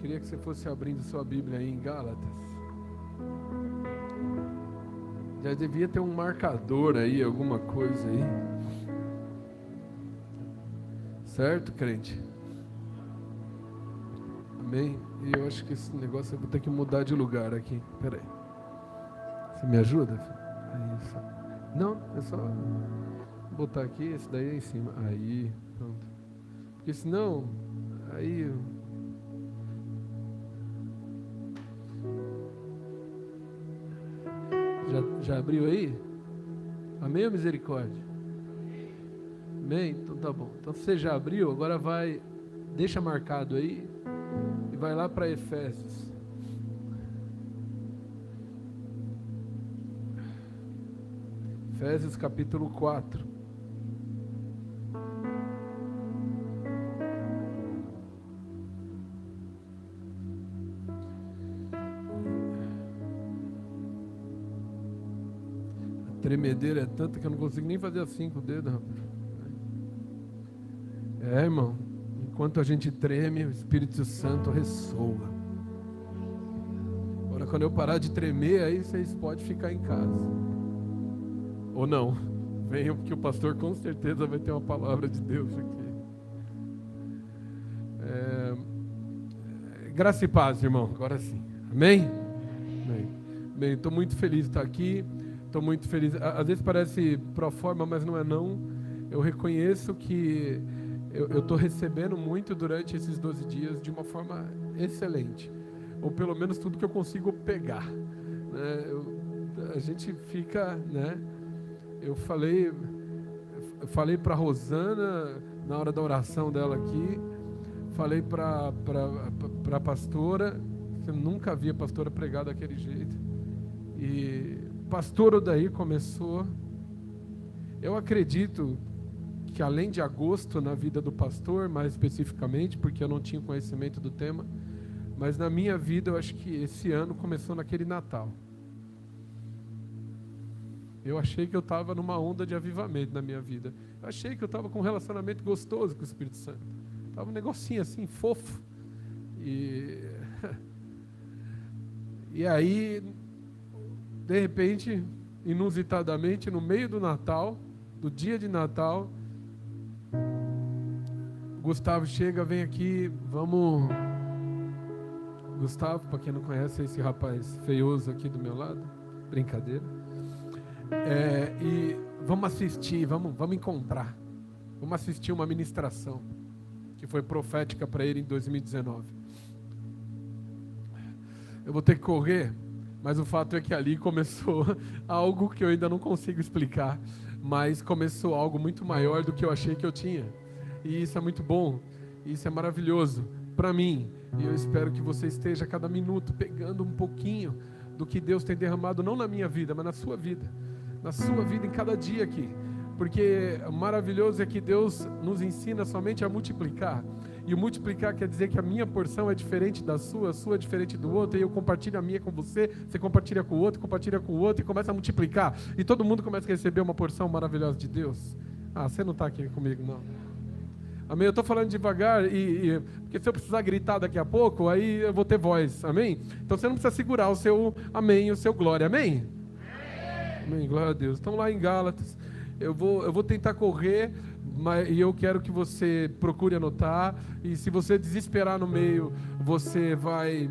Queria que você fosse abrindo sua Bíblia aí em Gálatas. Já devia ter um marcador aí, alguma coisa aí. Certo, crente? Amém? E eu acho que esse negócio eu vou ter que mudar de lugar aqui. Pera aí. Você me ajuda? É isso. Não, é só botar aqui, esse daí é em cima. Aí, pronto. Porque senão, aí... Já abriu aí? Amém ou misericórdia? Amém? Então tá bom. Então você já abriu, agora vai, deixa marcado aí e vai lá para Efésios. Efésios capítulo 4. A tremedeira é tanta que eu não consigo nem fazer assim com o dedo, rapaz. Irmão, enquanto a gente treme, o Espírito Santo ressoa. Agora, quando eu parar de tremer, aí vocês podem ficar em casa. Ou não. Venham, porque o pastor com certeza vai ter uma palavra de Deus aqui. Graça e paz, irmão. Agora sim. Amém? Amém. Bem, estou muito feliz de estar aqui. Estou muito feliz. Às vezes parece pro forma, mas não é não. Eu reconheço que eu estou recebendo muito durante esses 12 dias de uma forma excelente. Ou pelo menos tudo que eu consigo pegar. Né? A gente fica, né? Eu falei para Rosana na hora da oração dela aqui. Falei para a pastora. Eu nunca havia pastora pregar daquele jeito. E pastor Odair começou. Eu acredito que além de agosto na vida do pastor, mais especificamente, porque eu não tinha conhecimento do tema, mas na minha vida eu acho que esse ano começou naquele Natal. Eu achei que eu estava numa onda de avivamento na minha vida. Eu achei que eu estava com um relacionamento gostoso com o Espírito Santo. Estava um negocinho assim, fofo. E aí, de repente, inusitadamente, no meio do Natal, do dia de Natal, Gustavo chega, vem aqui, vamos... Gustavo, para quem não conhece, é esse rapaz feioso aqui do meu lado. Brincadeira. E vamos assistir, vamos encontrar. Vamos assistir uma ministração que foi profética para ele em 2019. Eu vou ter que correr, mas o fato é que ali começou algo que eu ainda não consigo explicar, mas começou algo muito maior do que eu achei que eu tinha. E isso é muito bom, isso é maravilhoso para mim. E eu espero que você esteja a cada minuto pegando um pouquinho do que Deus tem derramado, não na minha vida, mas na sua vida em cada dia aqui. Porque o maravilhoso é que Deus nos ensina somente a multiplicar. E o multiplicar quer dizer que a minha porção é diferente da sua, a sua é diferente do outro, e eu compartilho a minha com você, você compartilha com o outro, compartilha com o outro, e começa a multiplicar. E todo mundo começa a receber uma porção maravilhosa de Deus. Você não está aqui comigo, não. Amém? Eu estou falando devagar, porque se eu precisar gritar daqui a pouco, aí eu vou ter voz. Amém? Então você não precisa segurar o seu amém, o seu glória. Amém? Amém, glória a Deus. Estamos lá em Gálatas. Eu vou tentar correr, e eu quero que você procure anotar. E se você desesperar no meio, você vai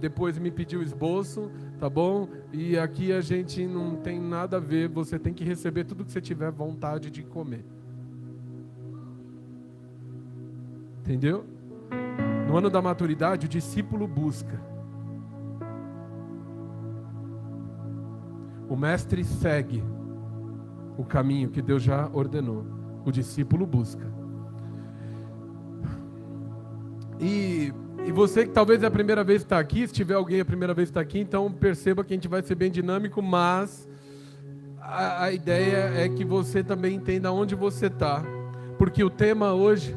depois me pedir o esboço, tá bom? E aqui a gente não tem nada a ver, você tem que receber tudo que você tiver vontade de comer. Entendeu? No ano da maturidade, o discípulo busca. O mestre segue o caminho que Deus já ordenou. O discípulo busca. E você que talvez é a primeira vez que está aqui, se tiver alguém a primeira vez que está aqui, então perceba que a gente vai ser bem dinâmico, mas a ideia é que você também entenda onde você está. Porque o tema hoje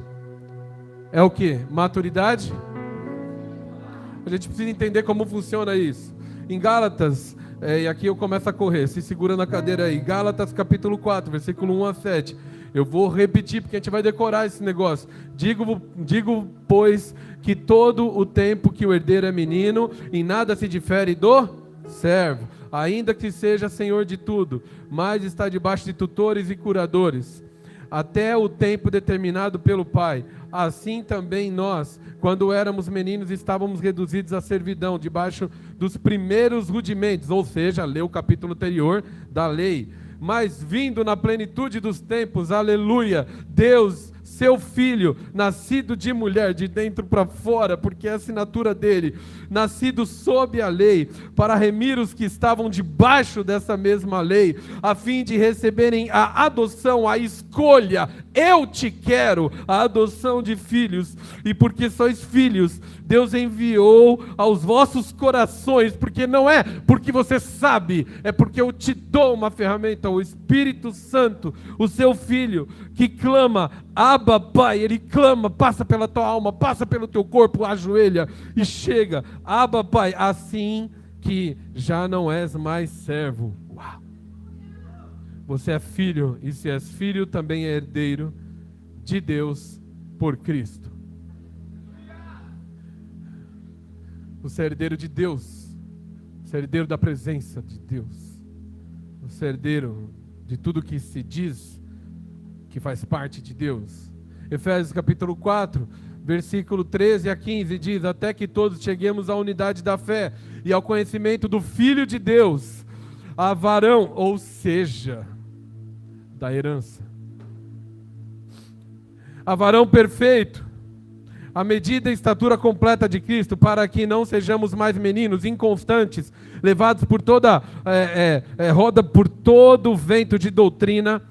é o quê? Maturidade? A gente precisa entender como funciona isso. Em Gálatas, e aqui eu começo a correr, se segura na cadeira aí. Gálatas capítulo 4, versículo 1 a 7. Eu vou repetir porque a gente vai decorar esse negócio. Digo, pois, que todo o tempo que o herdeiro é menino, em nada se difere do servo, ainda que seja senhor de tudo, mas está debaixo de tutores e curadores, até o tempo determinado pelo Pai. Assim também nós, quando éramos meninos, estávamos reduzidos à servidão, debaixo dos primeiros rudimentos, ou seja, lê o capítulo anterior da lei. Mas vindo na plenitude dos tempos, aleluia, Deus, seu Filho, nascido de mulher, de dentro para fora, porque é a assinatura dele, nascido sob a lei, para remir os que estavam debaixo dessa mesma lei, a fim de receberem a adoção, a escolha, eu te quero, a adoção de filhos. E porque sois filhos, Deus enviou aos vossos corações, porque não é porque você sabe, é porque eu te dou uma ferramenta, o Espírito Santo, o seu Filho, que clama, Abba, Pai. Ele clama, passa pela tua alma, passa pelo teu corpo, ajoelha e chega, Abba, Pai, assim que já não és mais servo. Uau. Você é filho, e se és filho, também é herdeiro de Deus por Cristo. Você é herdeiro de Deus, você é herdeiro da presença de Deus, você é herdeiro de tudo que se diz que faz parte de Deus. Efésios capítulo 4, versículo 13 a 15 diz: até que todos cheguemos à unidade da fé e ao conhecimento do Filho de Deus, a varão, ou seja, da herança, a varão perfeito, a medida e estatura completa de Cristo, para que não sejamos mais meninos inconstantes, levados por toda roda por todo o vento de doutrina,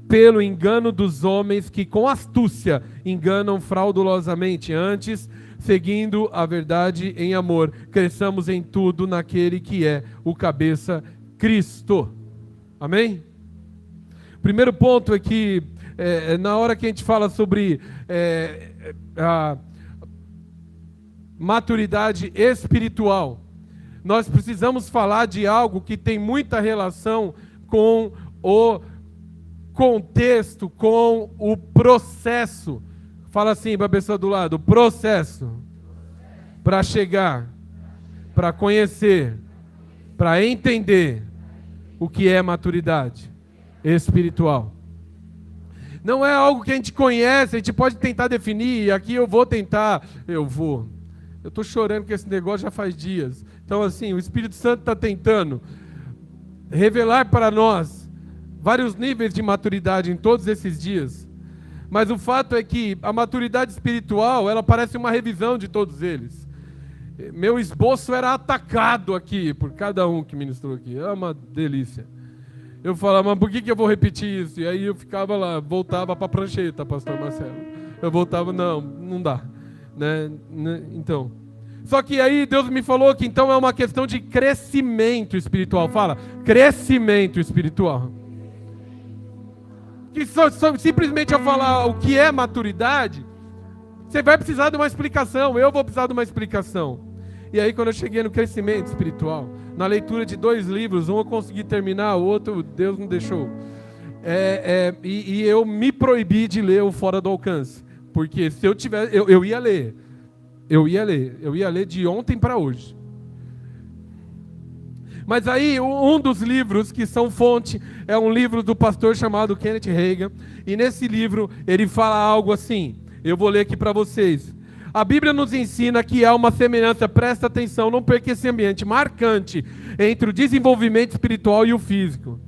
pelo engano dos homens que com astúcia enganam fraudulosamente. Antes, seguindo a verdade em amor, cresçamos em tudo naquele que é o cabeça, Cristo. Amém? Primeiro ponto é que na hora que a gente fala sobre a maturidade espiritual, nós precisamos falar de algo que tem muita relação com o contexto, com o processo. Fala assim para a pessoa do lado: processo para chegar, para conhecer, para entender o que é maturidade espiritual. Não é algo que a gente conhece, a gente pode tentar definir, aqui eu estou chorando com esse negócio já faz dias. Então assim, o Espírito Santo está tentando revelar para nós vários níveis de maturidade em todos esses dias, mas o fato é que a maturidade espiritual, ela parece uma revisão de todos eles. Meu esboço era atacado aqui por cada um que ministrou aqui, é uma delícia. Eu falava, mas por que eu vou repetir isso? E aí eu ficava lá, voltava para a prancheta, pastor Marcelo. Eu voltava, não dá, né? Então, só que aí Deus me falou que então é uma questão de crescimento espiritual. Fala, crescimento espiritual. Que simplesmente eu falar o que é maturidade, você vai precisar de uma explicação, eu vou precisar de uma explicação. E aí quando eu cheguei no crescimento espiritual, na leitura de 2 livros, um eu consegui terminar, o outro Deus não deixou. E eu me proibi de ler o Fora do Alcance, porque se eu tivesse, eu ia ler de ontem para hoje. Mas aí, um dos livros que são fonte é um livro do pastor chamado Kenneth Hagin. E nesse livro, ele fala algo assim. Eu vou ler aqui para vocês. A Bíblia nos ensina que há uma semelhança, presta atenção, não perca esse ambiente marcante entre o desenvolvimento espiritual e o físico,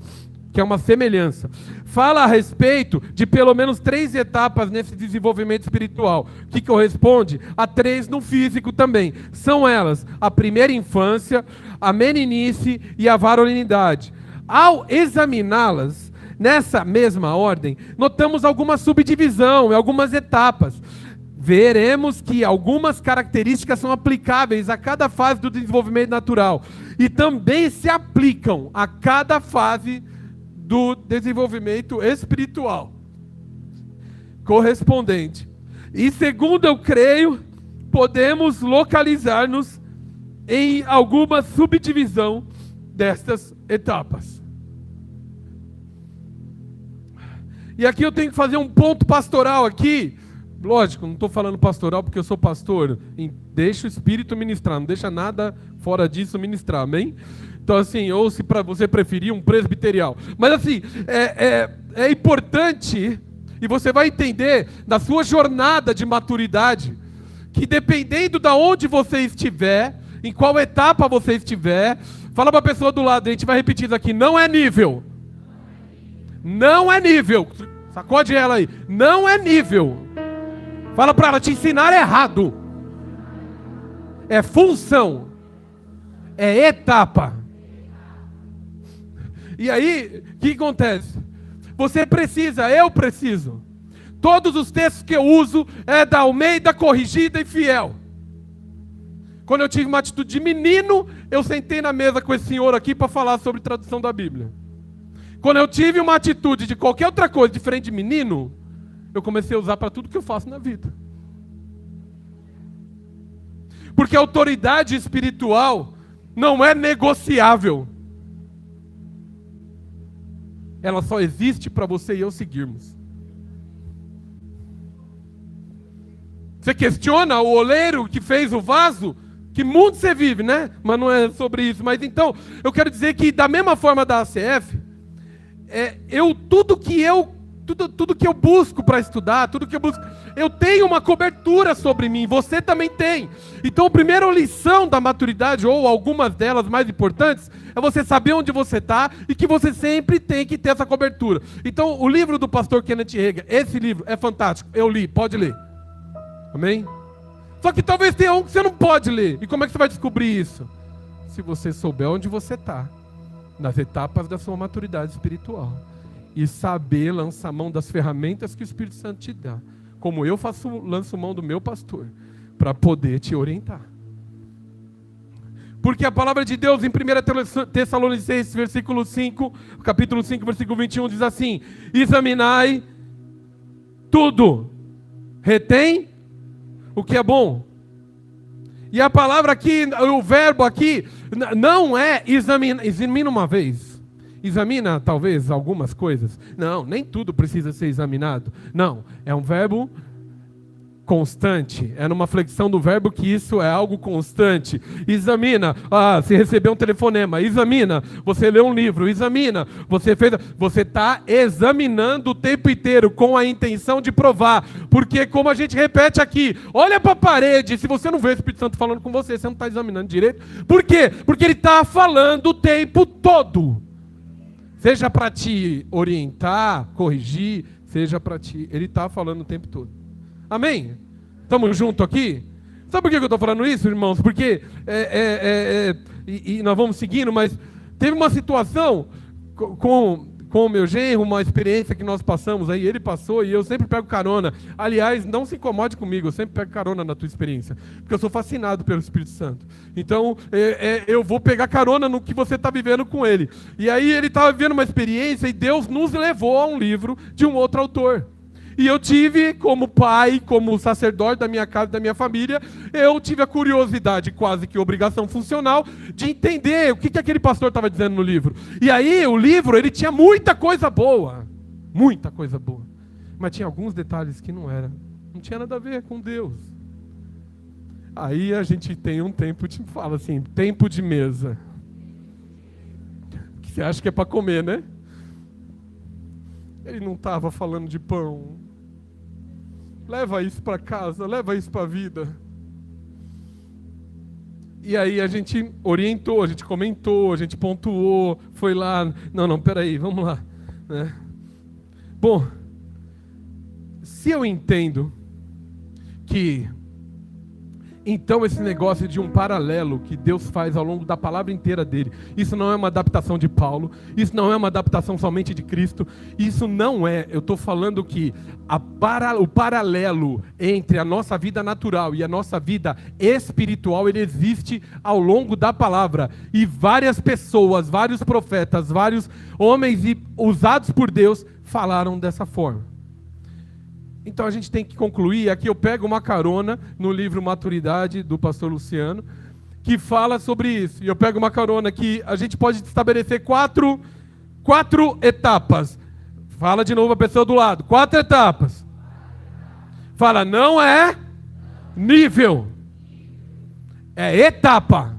que é uma semelhança. Fala a respeito de pelo menos 3 etapas nesse desenvolvimento espiritual, que corresponde a 3 no físico também. São elas a primeira infância, a meninice e a varonilidade. Ao examiná-las nessa mesma ordem, notamos alguma subdivisão, algumas etapas. Veremos que algumas características são aplicáveis a cada fase do desenvolvimento natural e também se aplicam a cada fase do desenvolvimento espiritual correspondente. E segundo eu creio, podemos localizar-nos em alguma subdivisão destas etapas. E aqui eu tenho que fazer um ponto pastoral aqui. Lógico, não estou falando pastoral porque eu sou pastor. Deixa o Espírito ministrar, não deixa nada fora disso ministrar, amém? Então assim, ou se para você preferir um presbiterial. Mas assim, é importante, e você vai entender na sua jornada de maturidade, que dependendo de onde você estiver, em qual etapa você estiver, fala para a pessoa do lado, a gente vai repetir isso aqui, não é nível. Não é nível. Sacode ela aí. Não é nível. Fala para ela, te ensinar é errado. É função. É etapa. E aí, o que acontece? Você precisa, eu preciso. Todos os textos que eu uso é da Almeida, Corrigida e Fiel. Quando eu tive uma atitude de menino, eu sentei na mesa com esse senhor aqui para falar sobre tradução da Bíblia. Quando eu tive uma atitude de qualquer outra coisa diferente de menino, eu comecei a usar para tudo que eu faço na vida. Porque a autoridade espiritual não é negociável. Ela só existe para você e eu seguirmos. Você questiona o oleiro que fez o vaso? Que mundo você vive, né? Mas não é sobre isso. Mas então, eu quero dizer que da mesma forma da ACF, tudo que eu busco para estudar, tudo que eu busco, eu tenho uma cobertura sobre mim, você também tem. Então a primeira lição da maturidade, ou algumas delas mais importantes, é você saber onde você está e que você sempre tem que ter essa cobertura. Então o livro do pastor Kenneth Hagin, esse livro é fantástico, eu li, pode ler. Amém? Só que talvez tenha um que você não pode ler. E como é que você vai descobrir isso? Se você souber onde você está, nas etapas da sua maturidade espiritual, e saber lançar mão das ferramentas que o Espírito Santo te dá, como eu lanço mão do meu pastor, para poder te orientar. Porque a palavra de Deus em 1 Tessalonicenses, versículo 5, capítulo 5, versículo 21, diz assim: examinai tudo, retém o que é bom. E a palavra aqui, o verbo aqui, não é examina uma vez. Examina talvez algumas coisas. Não, nem tudo precisa ser examinado. Não, é um verbo constante. É numa flexão do verbo que isso é algo constante. Examina, você recebeu um telefonema. Examina, você leu um livro. Examina, você está examinando o tempo inteiro com a intenção de provar. Porque como a gente repete aqui, olha para a parede, se você não vê o Espírito Santo falando com você, você não está examinando direito. Por quê? Porque ele está falando o tempo todo. Seja para te orientar, corrigir, seja para ti. Ele está falando o tempo todo. Amém? Estamos juntos aqui? Sabe por que eu estou falando isso, irmãos? Porque, e nós vamos seguindo, mas teve uma situação com o meu genro, uma experiência que nós passamos aí, ele passou e eu sempre pego carona. Aliás, não se incomode comigo, eu sempre pego carona na tua experiência, porque eu sou fascinado pelo Espírito Santo. Então, eu vou pegar carona no que você está vivendo com ele. E aí ele estava vivendo uma experiência e Deus nos levou a um livro de um outro autor. E eu tive, como pai, como sacerdote da minha casa, da minha família, eu tive a curiosidade, quase que obrigação funcional, de entender o que aquele pastor estava dizendo no livro. E aí, o livro, ele tinha muita coisa boa. Muita coisa boa. Mas tinha alguns detalhes que não tinha nada a ver com Deus. Aí a gente tem um tempo de, fala assim, tempo de mesa. Que você acha que é para comer, né? Ele não estava falando de pão. Leva isso para casa, leva isso para a vida. E aí a gente orientou, a gente comentou, a gente pontuou, foi lá. Não, peraí, vamos lá. Né? Bom, se eu entendo que então esse negócio de um paralelo que Deus faz ao longo da palavra inteira dele, isso não é uma adaptação de Paulo, isso não é uma adaptação somente de Cristo, isso não é, eu estou falando que o paralelo entre a nossa vida natural e a nossa vida espiritual, ele existe ao longo da palavra, e várias pessoas, vários profetas, vários homens usados por Deus falaram dessa forma. Então a gente tem que concluir, aqui eu pego uma carona no livro Maturidade, do pastor Luciano, que fala sobre isso. E eu pego uma carona que a gente pode estabelecer quatro etapas. Fala de novo a pessoa do lado. 4 etapas. Fala, não é nível. É etapa.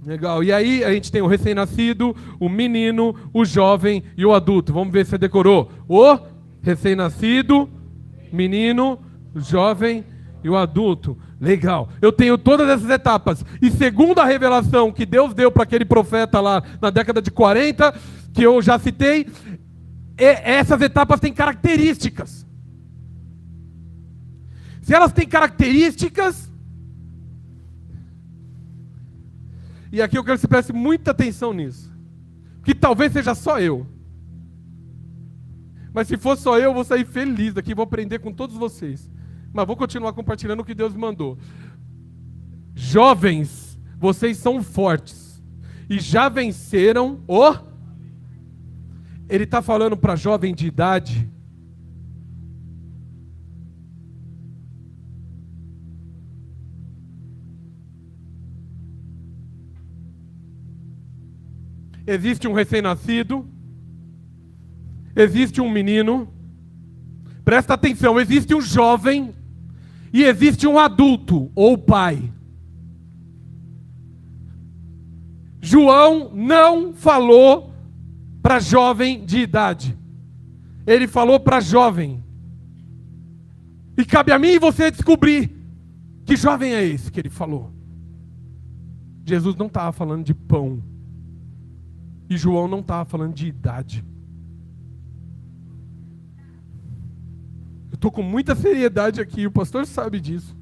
Legal. E aí a gente tem o recém-nascido, o menino, o jovem e o adulto. Vamos ver se você decorou. O recém-nascido, menino, o jovem e o adulto. Legal. Eu tenho todas essas etapas. E segundo a revelação que Deus deu para aquele profeta lá na década de 40, que eu já citei, essas etapas têm características. Se elas têm características, e aqui eu quero que você preste muita atenção nisso, que talvez seja só eu, mas se for só eu vou sair feliz daqui, vou aprender com todos vocês, mas vou continuar compartilhando o que Deus me mandou. Jovens, vocês são fortes e já venceram o... Ele está falando para jovem de idade. Existe um recém-nascido, existe um menino, presta atenção, existe um jovem e existe um adulto ou pai. João não falou para jovem de idade, ele falou para jovem. E cabe a mim e você descobrir que jovem é esse que ele falou. Jesus não estava falando de pão. E João não estava falando de idade. Eu estou com muita seriedade aqui, o pastor sabe disso.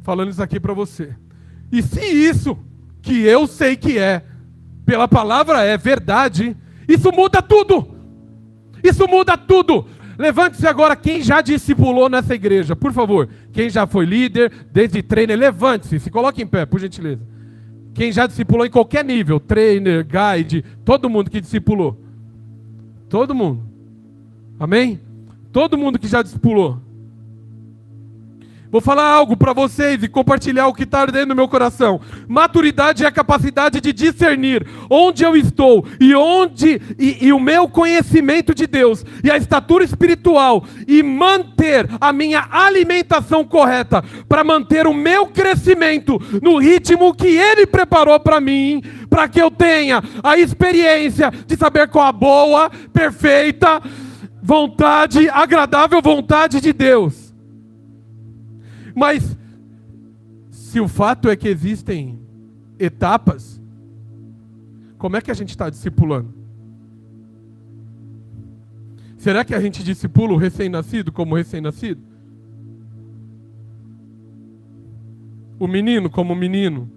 Falando isso aqui para você. E se isso, que eu sei que é, pela palavra é verdade, isso muda tudo. Isso muda tudo. Levante-se agora quem já discipulou nessa igreja, por favor. Quem já foi líder, desde trainer, levante-se, se coloque em pé, por gentileza. Quem já discipulou em qualquer nível, trainer, guide, todo mundo que discipulou. Todo mundo. Amém? Todo mundo que já discipulou. Vou falar algo para vocês e compartilhar o que está dentro do meu coração. Maturidade é a capacidade de discernir onde eu estou e o meu conhecimento de Deus e a estatura espiritual e manter a minha alimentação correta para manter o meu crescimento no ritmo que Ele preparou para mim, para que eu tenha a experiência de saber qual a boa, perfeita vontade, agradável vontade de Deus. Mas, se o fato é que existem etapas, como é que a gente está discipulando? Será que a gente discipula o recém-nascido como recém-nascido? O menino como menino?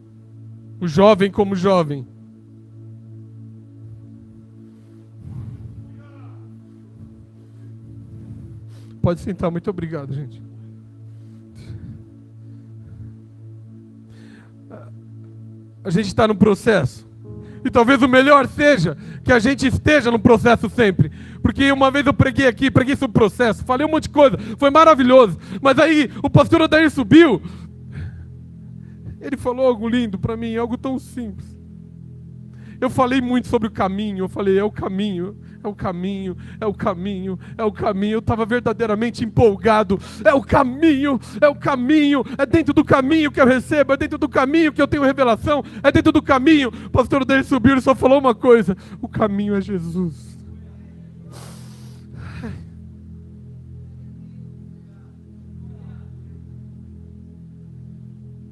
O jovem como jovem? Pode sentar, muito obrigado, gente. A gente está no processo. E talvez o melhor seja que a gente esteja no processo sempre. Porque uma vez eu preguei aqui, preguei sobre o processo, falei um monte de coisa, foi maravilhoso. Mas aí o pastor Odair subiu, ele falou algo lindo para mim, algo tão simples. Eu falei muito sobre o caminho, eu falei, é o caminho, é o caminho, é o caminho, é o caminho. Eu estava verdadeiramente empolgado. É o caminho, é o caminho, é dentro do caminho que eu recebo, é dentro do caminho que eu tenho revelação, é dentro do caminho. O pastor dele subiu e só falou uma coisa: o caminho é Jesus.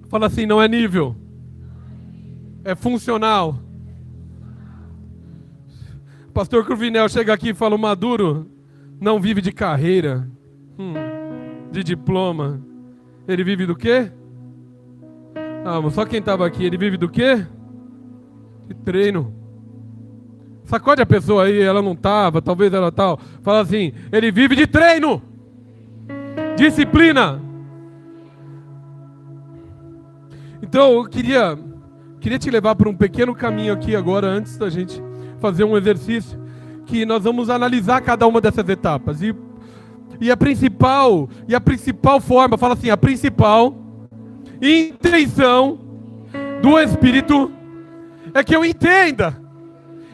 Fala assim, não é nível, é funcional. Pastor Cruvinel chega aqui e fala: o maduro não vive de carreira, de diploma. Ele vive do quê? Ah, mas só quem estava aqui, ele vive do quê? De treino. Sacode a pessoa aí, ela não estava, talvez ela tal. Fala assim, ele vive de treino. Disciplina. Então eu queria te levar por um pequeno caminho aqui agora, antes da gente fazer um exercício, que nós vamos analisar cada uma dessas etapas. E a principal forma, fala assim, a principal intenção do Espírito é que eu entenda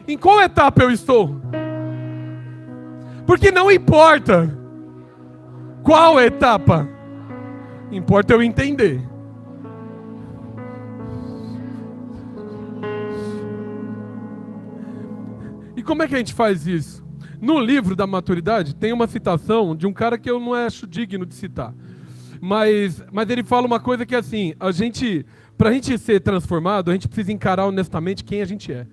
em qual etapa eu estou. Porque não importa qual etapa, importa eu entender. E como é que a gente faz isso? No livro da maturidade tem uma citação de um cara que eu não acho digno de citar. Mas ele fala uma coisa que é assim, pra gente ser transformado, a gente precisa encarar honestamente quem a gente é.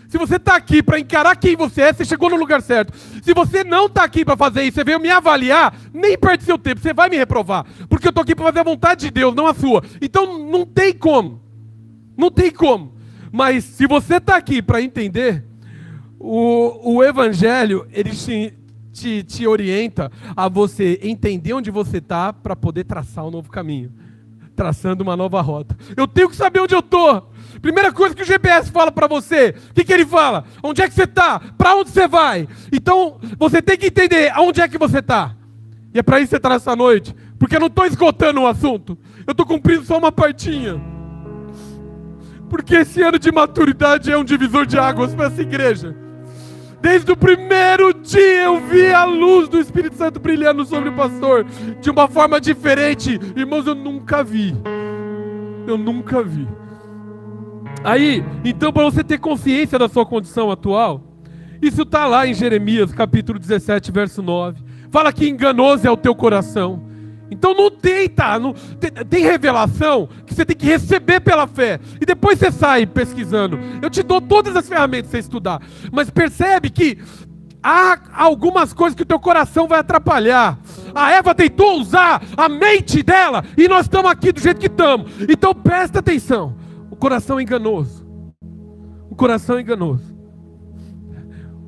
Se você está aqui para encarar quem você é, você chegou no lugar certo. Se você não está aqui para fazer isso, você veio me avaliar, nem perde seu tempo, você vai me reprovar. Porque eu estou aqui para fazer a vontade de Deus, não a sua. Então não tem como. Não tem como. Mas se você está aqui para entender, o Evangelho, ele te orienta a você entender onde você está para poder traçar um novo caminho. Traçando uma nova rota. Eu tenho que saber onde eu estou. Primeira coisa que o GPS fala para você, o que ele fala? Onde é que você está? Para onde você vai? Então, você tem que entender aonde é que você está. E é para isso que você está nessa noite. Porque eu não estou esgotando o assunto. Eu estou cumprindo só uma partinha. Porque esse ano de maturidade é um divisor de águas para essa igreja. Desde o primeiro dia eu vi a luz do Espírito Santo brilhando sobre o pastor. De uma forma diferente. Irmãos, eu nunca vi. Eu nunca vi. Aí, então, para você ter consciência da sua condição atual, isso está lá em Jeremias, capítulo 17, verso 9. Fala que enganoso é o teu coração. Então não tenta, tem revelação que você tem que receber pela fé. E depois você sai pesquisando. Eu te dou todas as ferramentas para você estudar. Mas percebe que há algumas coisas que o teu coração vai atrapalhar. A Eva tentou usar a mente dela e nós estamos aqui do jeito que estamos. Então presta atenção. O coração é enganoso. O coração é enganoso.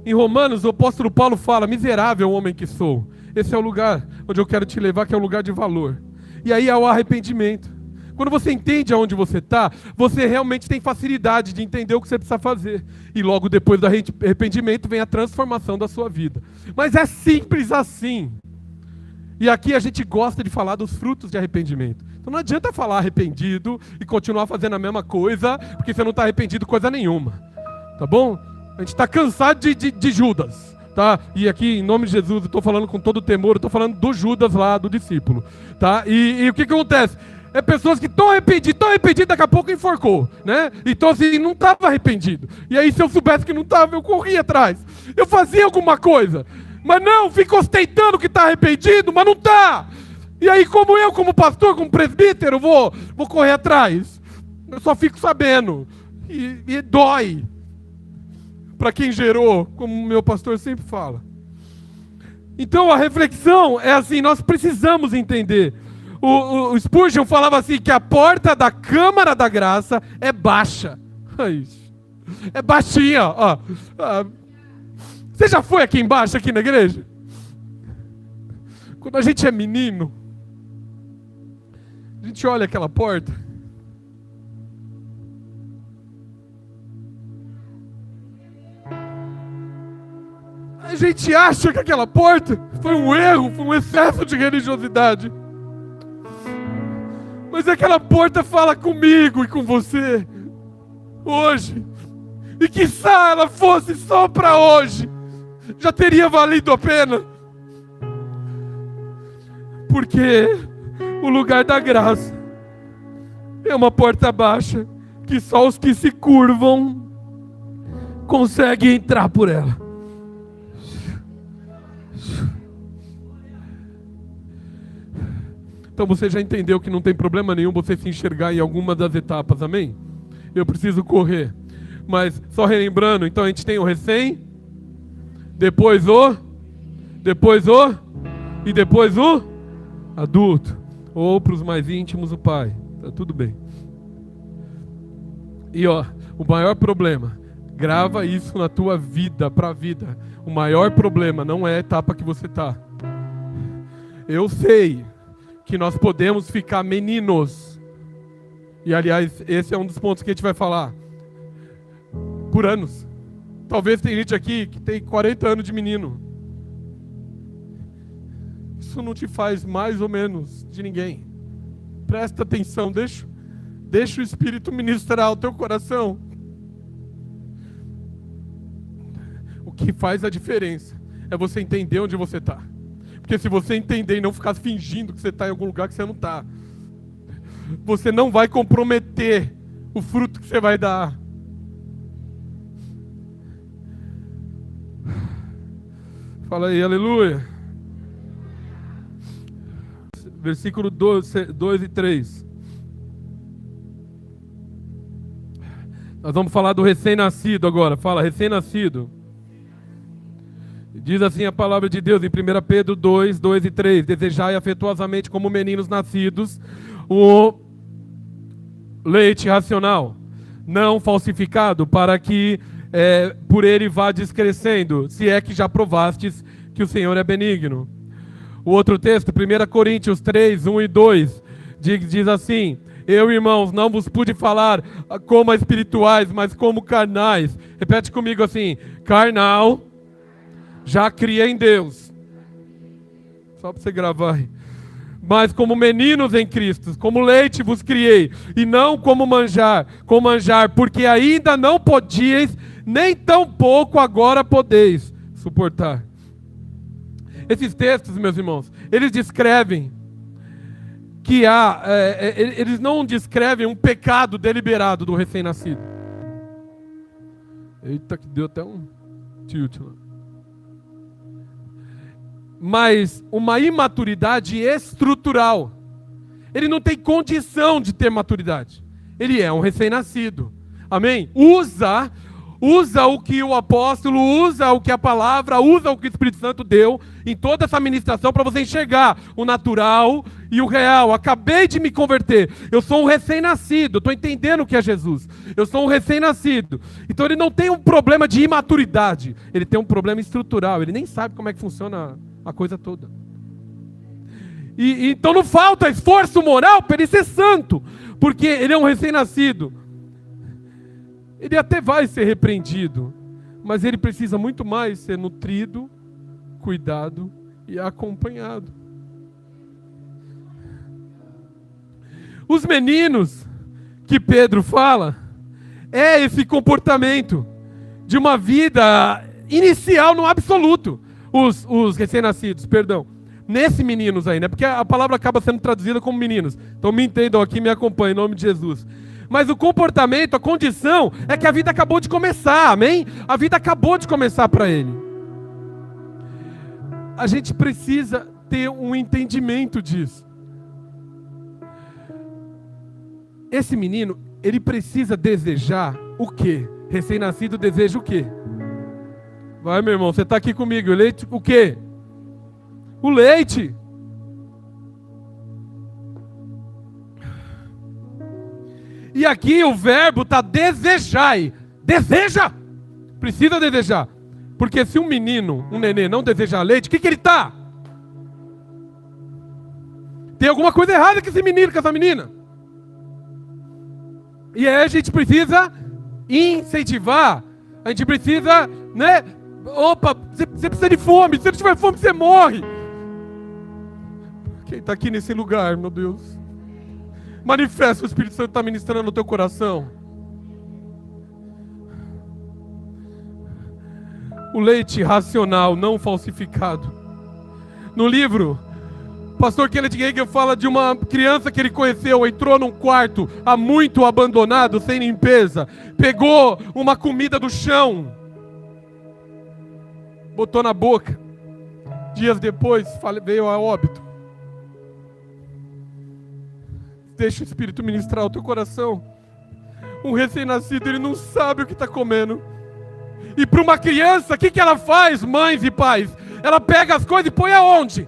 Em Romanos, o apóstolo Paulo fala: miserável homem que sou. Esse é o lugar onde eu quero te levar, que é um lugar de valor. E aí há o arrependimento. Quando você entende aonde você está, você realmente tem facilidade de entender o que você precisa fazer. E logo depois do arrependimento vem a transformação da sua vida. Mas é simples assim. E aqui a gente gosta de falar dos frutos de arrependimento. Então não adianta falar arrependido e continuar fazendo a mesma coisa, porque você não está arrependido coisa nenhuma. Tá bom? A gente está cansado de Judas. Tá? E aqui, em nome de Jesus, eu estou falando com todo temor, eu estou falando do Judas lá, do discípulo. Tá? E o que acontece? É pessoas que estão arrependidas, daqui a pouco enforcou, né? Então assim, não estava arrependido. E aí se eu soubesse que não estava, eu corria atrás. Eu fazia alguma coisa. Mas não, fica ostentando que está arrependido, mas não está. E aí como pastor, como presbítero, vou correr atrás. Eu só fico sabendo. E dói. Para quem gerou, como o meu pastor sempre fala. Então a reflexão é assim, nós precisamos entender. O Spurgeon falava assim, que a porta da Câmara da Graça é baixa. É baixinha, ó. Você já foi aqui embaixo, aqui na igreja? Quando a gente é menino, a gente olha aquela porta. A gente acha que aquela porta foi um erro, foi um excesso de religiosidade. Mas aquela porta fala comigo e com você hoje. E quiçá ela fosse só para hoje, já teria valido a pena. Porque o lugar da graça é uma porta baixa que só os que se curvam conseguem entrar por ela. Então você já entendeu que não tem problema nenhum você se enxergar em alguma das etapas, amém? Eu preciso correr. Mas só relembrando, então a gente tem o recém, depois o e depois o adulto. Ou para os mais íntimos, o pai. Tá tudo bem. E ó, o maior problema, grava isso na tua vida, para a vida. O maior problema não é a etapa que você está. Eu sei que nós podemos ficar meninos. E aliás, esse é um dos pontos que a gente vai falar. Por anos. Talvez tem gente aqui que tem 40 anos de menino. Isso não te faz mais ou menos de ninguém. Presta atenção, deixa o Espírito ministrar o teu coração. que faz a diferença é você entender onde você está. Porque se você entender e não ficar fingindo que você está em algum lugar que você não está, você não vai comprometer o fruto que você vai dar. Fala aí, aleluia. Versículo 2 e 3. Nós vamos falar do recém-nascido agora. Fala, recém-nascido. Diz assim a palavra de Deus em 1 Pedro 2, 2 e 3. Desejai afetuosamente como meninos nascidos o leite racional, não falsificado, para que por ele vá descrescendo, se é que já provastes que o Senhor é benigno. O outro texto, 1 Coríntios 3, 1 e 2, diz assim: eu, irmãos, não vos pude falar como espirituais, mas como carnais. Repete comigo assim: carnal, já criei em Deus. Só para você gravar aí. Mas como meninos em Cristo, como leite vos criei, e não como manjar, porque ainda não podíeis, nem tão pouco agora podeis suportar. Esses textos, meus irmãos, eles descrevem que eles não descrevem um pecado deliberado do recém-nascido. Eita, que deu até um tilt lá. Mas uma imaturidade estrutural. Ele não tem condição de ter maturidade. Ele é um recém-nascido. Amém? Usa o que o apóstolo, usa o que a palavra, usa o que o Espírito Santo deu em toda essa ministração para você enxergar o natural e o real. Acabei de me converter. Eu sou um recém-nascido. Estou entendendo o que é Jesus. Eu sou um recém-nascido. Então ele não tem um problema de imaturidade. Ele tem um problema estrutural. Ele nem sabe como é que funciona a coisa toda. Então não falta esforço moral para ele ser santo, porque ele é um recém-nascido. Ele até vai ser repreendido, mas ele precisa muito mais ser nutrido, cuidado e acompanhado. Os meninos que Pedro fala é esse comportamento de uma vida inicial no absoluto. Os recém-nascidos, perdão. Nesse meninos aí, né? Porque a palavra acaba sendo traduzida como meninos. Então me entendam aqui, me acompanhem em nome de Jesus. Mas o comportamento, a condição é que a vida acabou de começar, amém? A vida acabou de começar para ele. A gente precisa ter um entendimento disso. Esse menino, ele precisa desejar o quê? Recém-nascido deseja o quê? Vai, meu irmão, você está aqui comigo. O leite, o quê? O leite. E aqui o verbo está desejai. Deseja. Precisa desejar. Porque se um menino, um nenê, não desejar leite, o que ele está? Tem alguma coisa errada com esse menino, com essa menina. E aí a gente precisa incentivar. A gente precisa, né? Opa, você precisa de fome. Se você não tiver fome, você morre. Quem está aqui nesse lugar, meu Deus? Manifesta, o Espírito Santo está ministrando no teu coração. O leite racional, não falsificado. No livro, o pastor Kenneth Hagin fala de uma criança que ele conheceu, entrou num quarto muito abandonado, sem limpeza, pegou uma comida do chão, botou na boca. Dias depois, veio a óbito. Deixa o Espírito ministrar o teu coração. Um recém-nascido, ele não sabe o que está comendo. E para uma criança, o que ela faz, mães e pais? Ela pega as coisas e põe aonde?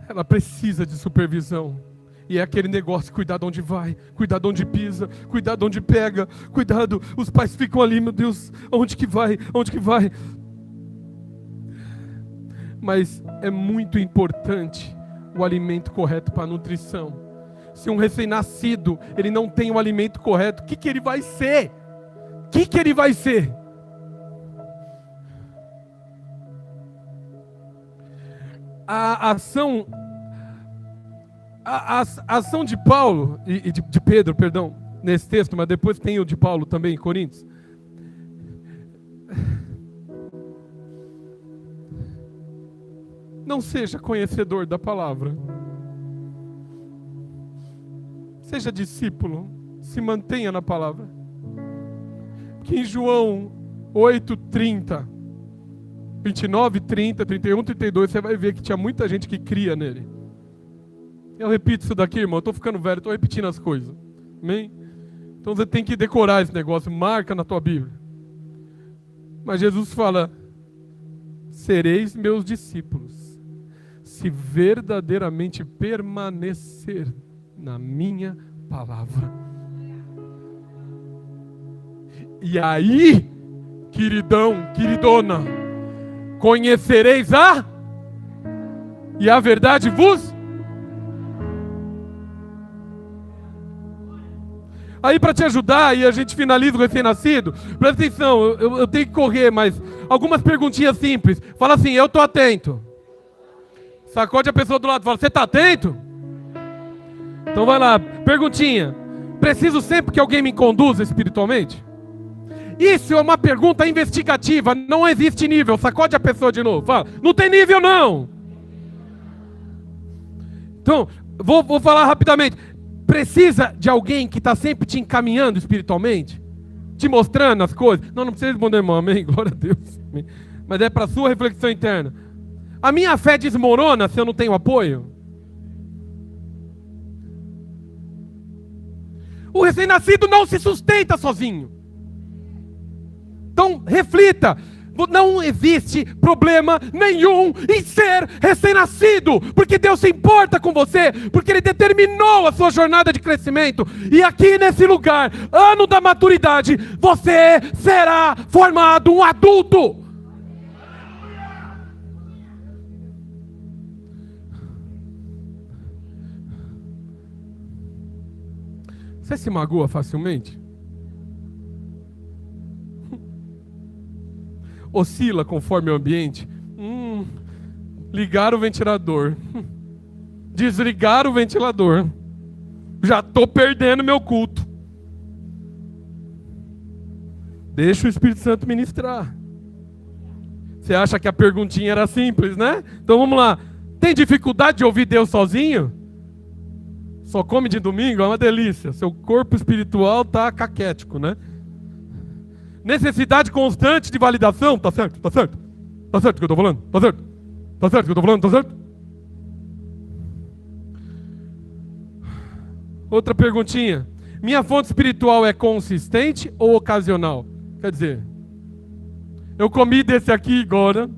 Ela precisa de supervisão. E é aquele negócio, cuidar de onde vai, cuidar de onde pisa, cuidar de onde pega, cuidado, os pais ficam ali, meu Deus, onde que vai, onde que vai? Mas é muito importante o alimento correto para a nutrição. Se um recém-nascido, ele não tem o alimento correto, o que ele vai ser? O que ele vai ser? A A ação de Paulo, e de Pedro, perdão, nesse texto, mas depois tem o de Paulo também em Coríntios. Não seja conhecedor da palavra. Seja discípulo. Se mantenha na palavra. Porque em João 8:30, 29, 30, 31, 32, você vai ver que tinha muita gente que cria nele. Eu repito isso daqui, irmão. Eu estou ficando velho, estou repetindo as coisas. Amém? Então você tem que decorar esse negócio. Marca na tua Bíblia. Mas Jesus fala: sereis meus discípulos, se verdadeiramente permanecer na minha palavra. E aí, queridão, queridona, conhecereis e a verdade vos. Aí, para te ajudar, e a gente finaliza o recém-nascido, presta atenção, eu tenho que correr, mas algumas perguntinhas simples. Fala assim: eu estou atento. Sacode a pessoa do lado e fala: você está atento? Então vai lá, perguntinha: preciso sempre que alguém me conduza espiritualmente? Isso é uma pergunta investigativa, não existe nível. Sacode a pessoa de novo, fala: não tem nível não. Então, vou falar rapidamente. Precisa de alguém que está sempre te encaminhando espiritualmente? Te mostrando as coisas? Não precisa responder, irmão, amém, glória a Deus. Amém. Mas é para a sua reflexão interna. A minha fé desmorona se eu não tenho apoio? O recém-nascido não se sustenta sozinho. Então, reflita. Não existe problema nenhum em ser recém-nascido, porque Deus se importa com você, porque Ele determinou a sua jornada de crescimento. E aqui nesse lugar, ano da maturidade, você será formado um adulto. Você se magoa facilmente? Oscila conforme o ambiente? Ligar o ventilador. Desligar o ventilador. Já estou perdendo meu culto. Deixa o Espírito Santo ministrar. Você acha que a perguntinha era simples, né? Então vamos lá. Tem dificuldade de ouvir Deus sozinho? Só come de domingo? É uma delícia. Seu corpo espiritual está caquético, né? Necessidade constante de validação? Tá certo? Tá certo? Tá certo o que eu estou falando? Tá certo? Tá certo o que eu estou falando? Tá certo? Outra perguntinha. Minha fonte espiritual é consistente ou ocasional? Quer dizer, eu comi desse aqui agora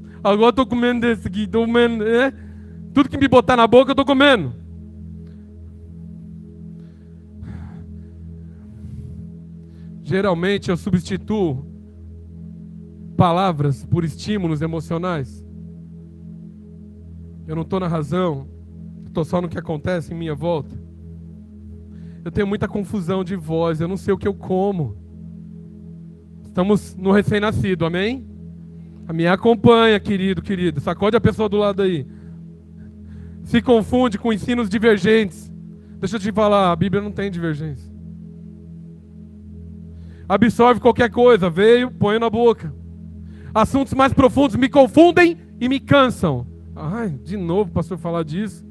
estou comendo desse aqui, estou comendo, tudo que me botar na boca eu estou comendo. Geralmente eu substituo palavras por estímulos emocionais. Eu não estou na razão, estou só no que acontece em minha volta. Eu tenho muita confusão de voz, eu não sei o que eu como. Estamos no recém-nascido, amém? Me acompanha, querido, querido. Sacode a pessoa do lado aí. Se confunde com ensinos divergentes. Deixa eu te falar, a Bíblia não tem divergência. Absorve qualquer coisa, veio, põe na boca. Assuntos mais profundos me confundem e me cansam. Ai, de novo, pastor, falar disso.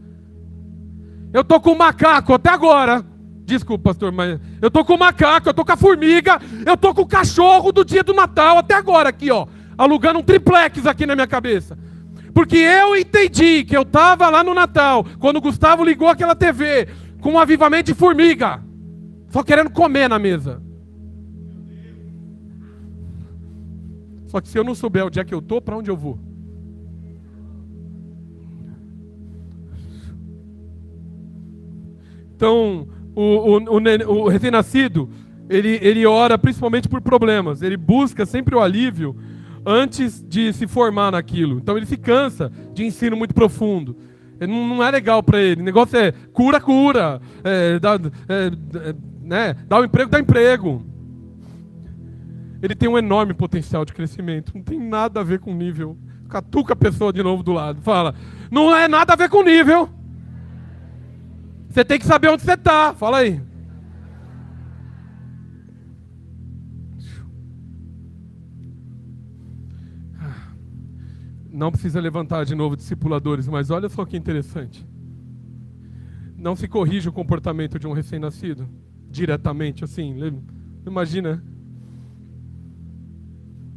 Eu tô com um macaco até agora. Desculpa, pastor, mas eu tô com o macaco, eu tô com a formiga, eu tô com o cachorro do dia do Natal até agora aqui, ó. Alugando um triplex aqui na minha cabeça. Porque eu entendi que eu tava lá no Natal, quando o Gustavo ligou aquela TV, com um avivamento de formiga. Só querendo comer na mesa. Só que se eu não souber onde é que eu tô, para onde eu vou? Então, o recém-nascido, ele ora principalmente por problemas. Ele busca sempre o alívio antes de se formar naquilo. Então ele se cansa de ensino muito profundo. Não é legal para ele. O negócio é cura, dá um emprego, dá emprego. Ele tem um enorme potencial de crescimento. Não tem nada a ver com nível. Catuca a pessoa de novo do lado. Fala, não é nada a ver com nível. Você tem que saber onde você está. Fala aí. Não precisa levantar de novo discipuladores, mas olha só que interessante. Não se corrige o comportamento de um recém-nascido diretamente, assim. Imagina.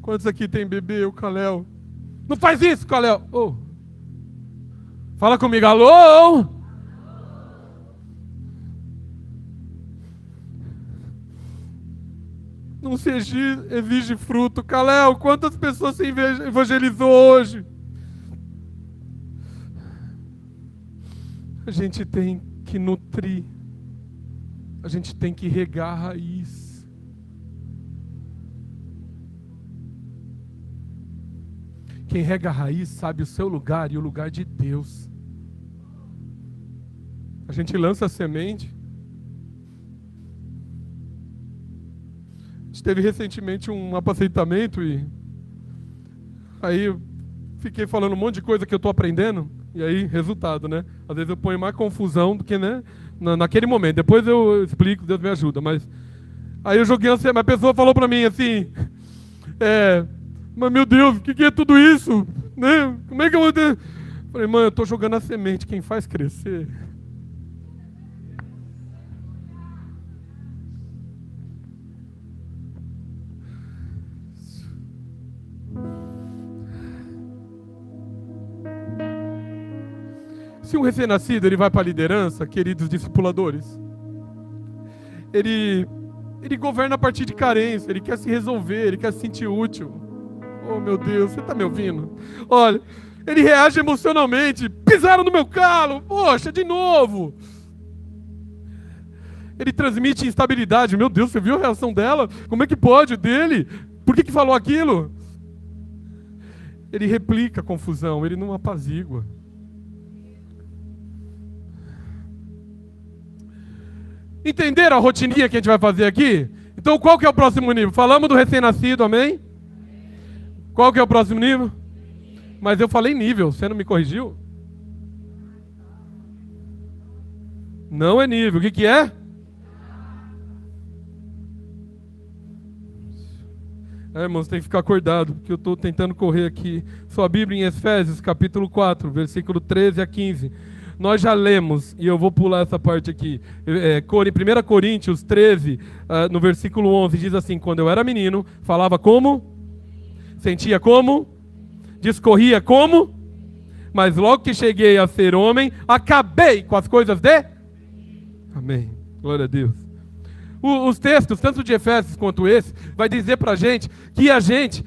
Quantos aqui tem bebê, o Kalel? Não faz isso, Kalel! Oh. Fala comigo, alô! Não se exige fruto. Kalel, quantas pessoas você evangelizou hoje? A gente tem que nutrir. A gente tem que regar a raiz. Quem rega a raiz sabe o seu lugar e o lugar de Deus. A gente lança a semente. A gente teve recentemente um apacentamento e aí eu fiquei falando um monte de coisa que eu estou aprendendo. E aí, resultado, né? Às vezes eu ponho mais confusão do que, né? Naquele momento. Depois eu explico, Deus me ajuda. Mas aí eu joguei assim, a pessoa falou pra mim assim, mas meu Deus, o que é tudo isso? Né? Como é que eu vou ter... Falei, mãe, eu tô jogando a semente, quem faz crescer. Se um recém-nascido ele vai para a liderança, queridos discipuladores, ele governa a partir de carência, ele quer se resolver, ele quer se sentir útil. Oh meu Deus, você está me ouvindo? Olha, ele reage emocionalmente, pisaram no meu calo, poxa, de novo. Ele transmite instabilidade, meu Deus, você viu a reação dela? Como é que pode dele? Por que falou aquilo? Ele replica a confusão, ele não apazigua. Entenderam a rotininha que a gente vai fazer aqui? Então qual que é o próximo nível? Falamos do recém-nascido, amém? Qual que é o próximo nível? Mas eu falei nível, você não me corrigiu? Não é nível, o que é? Irmãos, tem que ficar acordado, porque eu estou tentando correr aqui. Sua Bíblia em Efésios, capítulo 4, versículo 13 a 15. Nós já lemos, e eu vou pular essa parte aqui. 1 Coríntios 13, no versículo 11, diz assim: quando eu era menino, falava como? Sentia como? Discorria como? Mas logo que cheguei a ser homem, acabei com as coisas de? Amém. Glória a Deus. Os textos, tanto de Efésios quanto esse, vai dizer pra gente que a gente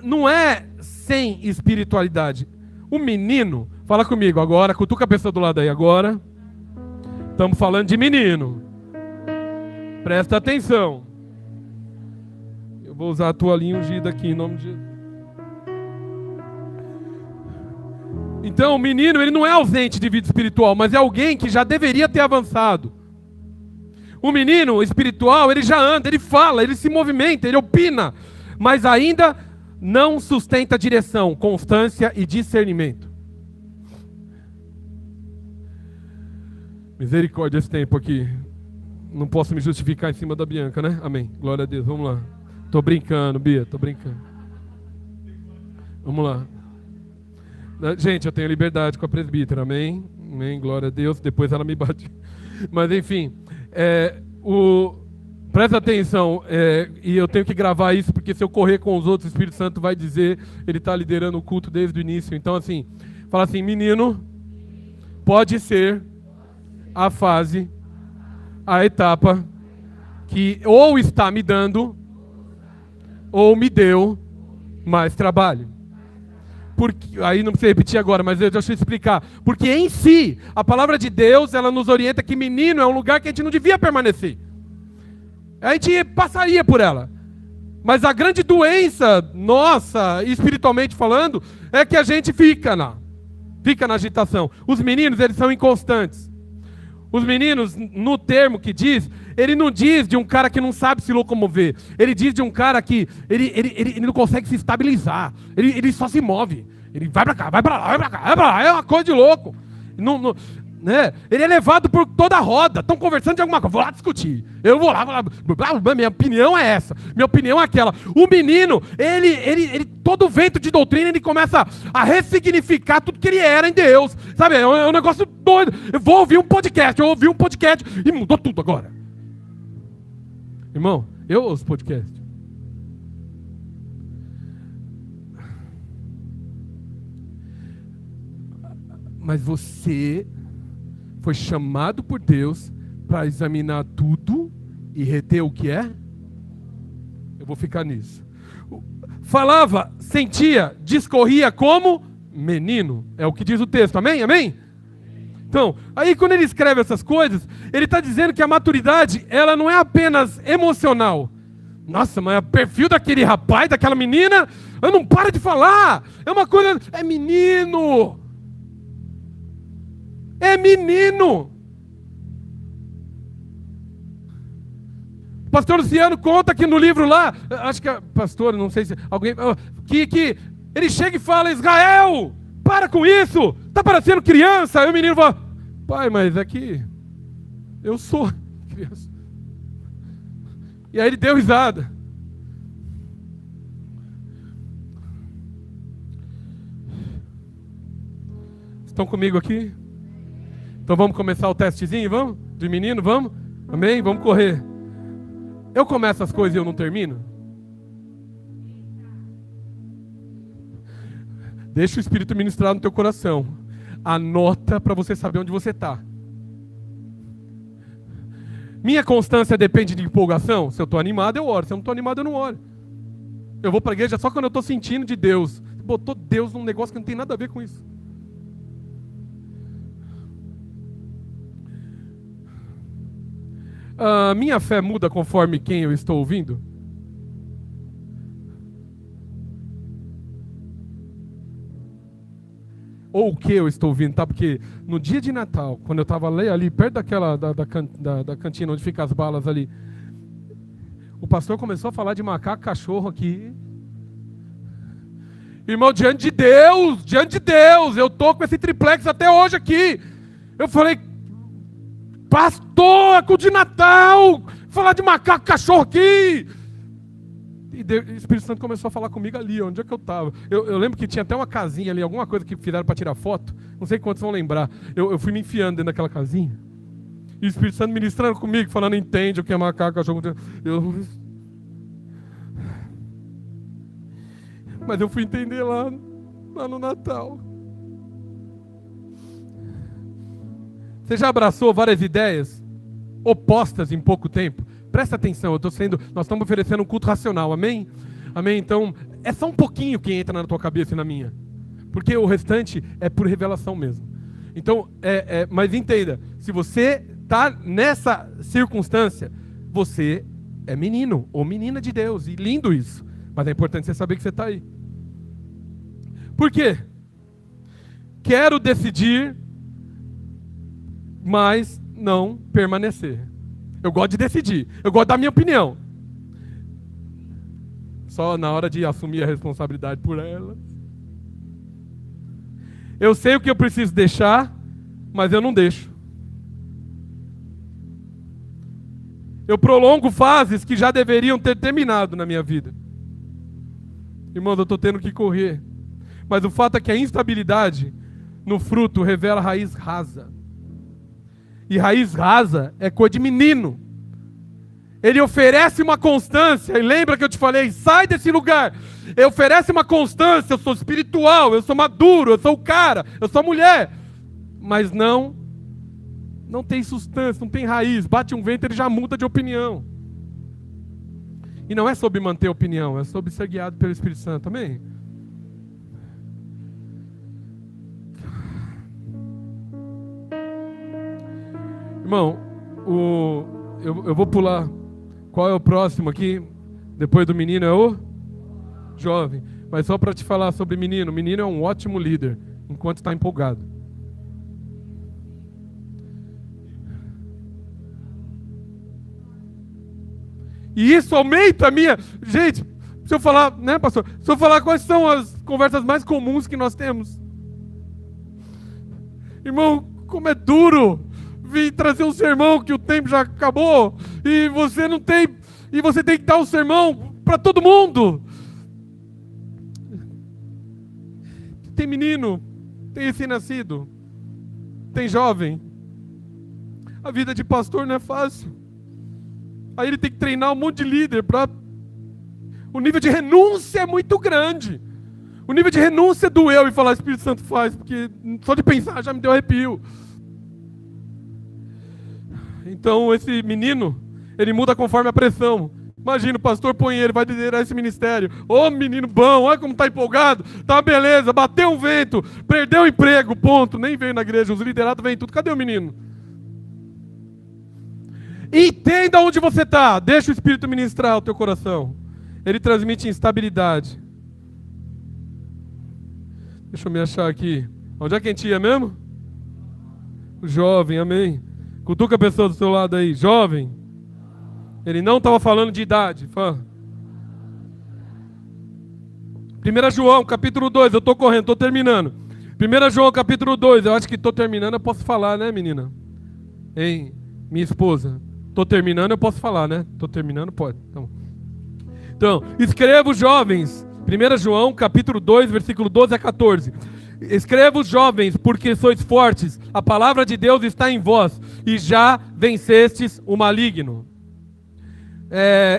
não é sem espiritualidade. O menino, fala comigo agora, cutuca a pessoa do lado aí agora. Estamos falando de menino. Presta atenção. Eu vou usar a toalhinha ungida aqui em nome de Jesus. Então o menino, ele não é ausente de vida espiritual, mas é alguém que já deveria ter avançado. O menino espiritual, ele já anda, ele fala, ele se movimenta, ele opina, mas ainda não sustenta direção, constância e discernimento. Misericórdia esse tempo aqui. Não posso me justificar em cima da Bianca, né? Amém. Glória a Deus. Vamos lá. Tô brincando, Bia. Tô brincando. Vamos lá. Gente, eu tenho liberdade com a presbítera. Amém. Amém. Glória a Deus. Depois ela me bate. Mas enfim. Presta atenção, e eu tenho que gravar isso, porque se eu correr com os outros, o Espírito Santo vai dizer, ele está liderando o culto desde o início. Então assim, fala assim, menino, pode ser a fase, a etapa, que ou está me dando, ou me deu mais trabalho. Porque, aí não precisa repetir agora, mas deixa eu explicar. Porque em si, a palavra de Deus, ela nos orienta que menino é um lugar que a gente não devia permanecer. A gente passaria por ela. Mas a grande doença nossa, espiritualmente falando, é que a gente fica na agitação. Os meninos, eles são inconstantes. Os meninos, no termo que diz, ele não diz de um cara que não sabe se locomover. Ele diz de um cara que ele não consegue se estabilizar. Ele só se move. Ele vai pra cá, vai pra lá, vai pra cá, vai pra lá. É uma coisa de louco. Né? Ele é levado por toda a roda. Estão conversando de alguma coisa. Vou lá discutir. Eu vou lá. Minha opinião é essa. Minha opinião é aquela. O menino, ele todo vento de doutrina, ele começa a ressignificar tudo que ele era em Deus. Sabe? É um negócio doido. Eu ouvi um podcast e mudou tudo agora. Irmão, eu ouço podcast. Mas você foi chamado por Deus para examinar tudo e reter o que é? Eu vou ficar nisso. Falava, sentia, discorria como menino. É o que diz o texto. Amém? Amém? Então, aí quando ele escreve essas coisas, ele está dizendo que a maturidade, ela não é apenas emocional. Nossa, mas o perfil daquele rapaz, daquela menina, eu não para de falar. É uma coisa, é menino. É menino. O pastor Luciano conta aqui no livro lá, acho que é pastor, não sei se alguém, que ele chega e fala: Israel, para com isso, está parecendo criança. Aí o menino fala: pai, mas é que eu sou criança. E aí ele deu risada. Estão comigo aqui? Então vamos começar o testezinho, vamos? De menino, vamos? Amém? Vamos correr. Eu começo as coisas e eu não termino? Deixa o Espírito ministrar no teu coração. Anota para você saber onde você está. Minha constância depende de empolgação. Se eu estou animado, eu oro. Se eu não estou animado, eu não oro. Eu vou para a igreja só quando eu estou sentindo de Deus. Botou Deus num negócio que não tem nada a ver com isso. Minha fé muda conforme quem eu estou ouvindo? Ou o que eu estou ouvindo, tá? Porque no dia de Natal, quando eu estava ali perto daquela da cantina onde ficam as balas ali, o pastor começou a falar de macaco, cachorro aqui. Irmão, diante de Deus, eu tô com esse triplex até hoje aqui. Eu falei: pastor, é com o de Natal, falar de macaco, cachorro aqui. E o Espírito Santo começou a falar comigo ali, onde é que eu estava. Eu lembro que tinha até uma casinha ali, alguma coisa que fizeram para tirar foto. Não sei quantos vão lembrar. Eu fui me enfiando dentro daquela casinha. E o Espírito Santo ministrando comigo, falando: entende o que é macaco, cachorro. Mas eu fui entender lá no Natal. Você já abraçou várias ideias opostas em pouco tempo? Presta atenção, nós estamos oferecendo um culto racional, amém? Amém? Então, é só um pouquinho que entra na tua cabeça e na minha. Porque o restante é por revelação mesmo. Então, mas entenda, se você está nessa circunstância, você é menino ou menina de Deus, e lindo isso. Mas é importante você saber que você está aí. Por quê? Quero decidir, mas não permanecer. Eu gosto de decidir, eu gosto da minha opinião. Só na hora de assumir a responsabilidade por ela. Eu sei o que eu preciso deixar, mas eu não deixo. Eu prolongo fases que já deveriam ter terminado na minha vida. Irmãos, eu estou tendo que correr. Mas o fato é que a instabilidade no fruto revela raiz rasa. E raiz rasa é coisa de menino. Ele oferece uma constância. E lembra que eu te falei: sai desse lugar. Ele oferece uma constância. Eu sou espiritual, eu sou maduro, eu sou o cara, eu sou a mulher. Mas não tem substância, não tem raiz. Bate um vento, ele já muda de opinião. E não é sobre manter a opinião, é sobre ser guiado pelo Espírito Santo. Amém? Irmão, eu vou pular. Qual é o próximo aqui? Depois do menino é o jovem. Mas só para te falar sobre menino. O menino é um ótimo líder, enquanto está empolgado. E isso aumenta a minha... Gente, se eu falar, né, pastor? Se eu falar quais são as conversas mais comuns que nós temos. Irmão, como é duro vir trazer um sermão que o tempo já acabou e você não tem, e você tem que dar o sermão para todo mundo. Tem menino, tem recém-nascido, tem jovem. A vida de pastor não é fácil. Aí ele tem que treinar um monte de líder para... O nível de renúncia é muito grande. O nível de renúncia doeu e falar, Espírito Santo faz, porque só de pensar já me deu arrepio. Então esse menino, ele muda conforme a pressão. Imagina, o pastor põe ele, vai liderar esse ministério. Ô menino bom, olha como tá empolgado. Tá beleza, bateu um vento, perdeu o emprego, ponto. Nem veio na igreja, os liderados vêm tudo. Cadê o menino? Entenda onde você está. Deixa o Espírito ministrar o teu coração. Ele transmite instabilidade. Deixa eu me achar aqui. Onde é que a gente ia mesmo? O jovem, amém. Cutuca a pessoa do seu lado aí. Jovem. Ele não estava falando de idade. Fala. 1 João, capítulo 2. Eu estou correndo, estou terminando. 1 João, capítulo 2. Eu acho que estou terminando, eu posso falar, né, menina? Hein, minha esposa. Estou terminando, eu posso falar, né? Estou terminando, pode. Então, escrevo jovens. 1 João, capítulo 2, versículo 12 a 14. Escrevo jovens, porque sois fortes. A palavra de Deus está em vós. E já vencestes o maligno.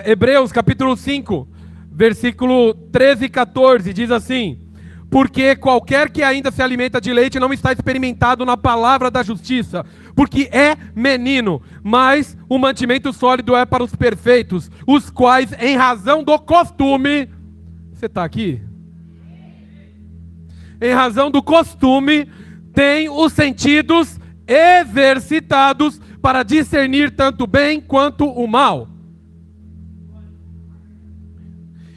Hebreus, capítulo 5, versículo 13 e 14. Diz assim: porque qualquer que ainda se alimenta de leite não está experimentado na palavra da justiça, porque é menino, mas o mantimento sólido é para os perfeitos, os quais, em razão do costume... Você está aqui? Em razão do costume, têm os sentidos exercitados para discernir tanto o bem quanto o mal.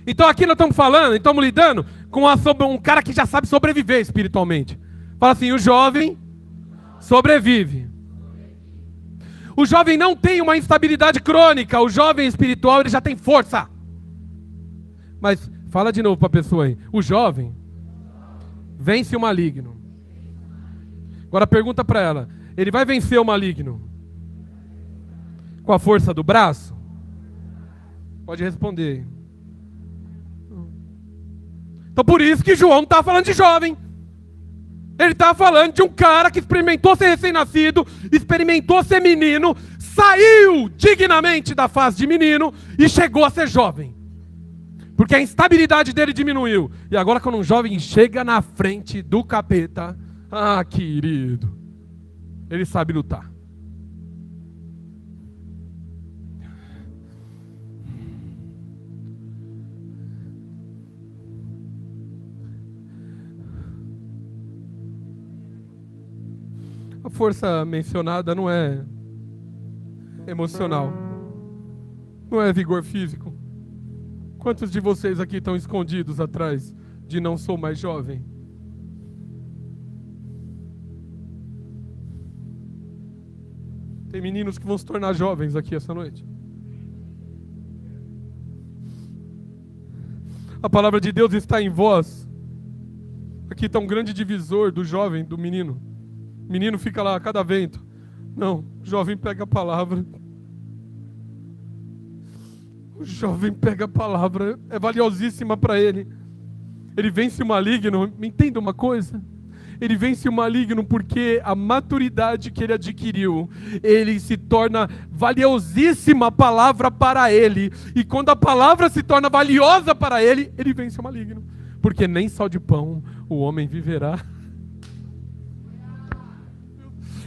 Então aqui nós estamos falando, estamos lidando com um cara que já sabe sobreviver espiritualmente. Fala assim, o jovem sobrevive. O jovem não tem uma instabilidade crônica, o jovem espiritual ele já tem força. Mas fala de novo para a pessoa aí, o jovem vence o maligno. Agora pergunta para ela, ele vai vencer o maligno com a força do braço? Pode responder. Então por isso que João não está falando de jovem. Ele está falando de um cara que experimentou ser recém-nascido, experimentou ser menino, saiu dignamente da fase de menino e chegou a ser jovem. Porque a instabilidade dele diminuiu. E agora quando um jovem chega na frente do capeta, ah, querido, ele sabe lutar. A força mencionada não é emocional, não é vigor físico. Quantos de vocês aqui estão escondidos atrás de não sou mais jovem? Tem meninos que vão se tornar jovens aqui essa noite. A palavra de Deus está em vós. Aqui está um grande divisor do jovem, do menino. O menino fica lá a cada vento. Não, o jovem pega a palavra. O jovem pega a palavra, é valiosíssima para ele. Ele vence o maligno, me entenda uma coisa? Ele vence o maligno porque a maturidade que ele adquiriu, ele se torna valiosíssima palavra para ele. E quando a palavra se torna valiosa para ele, ele vence o maligno. Porque nem só de pão o homem viverá.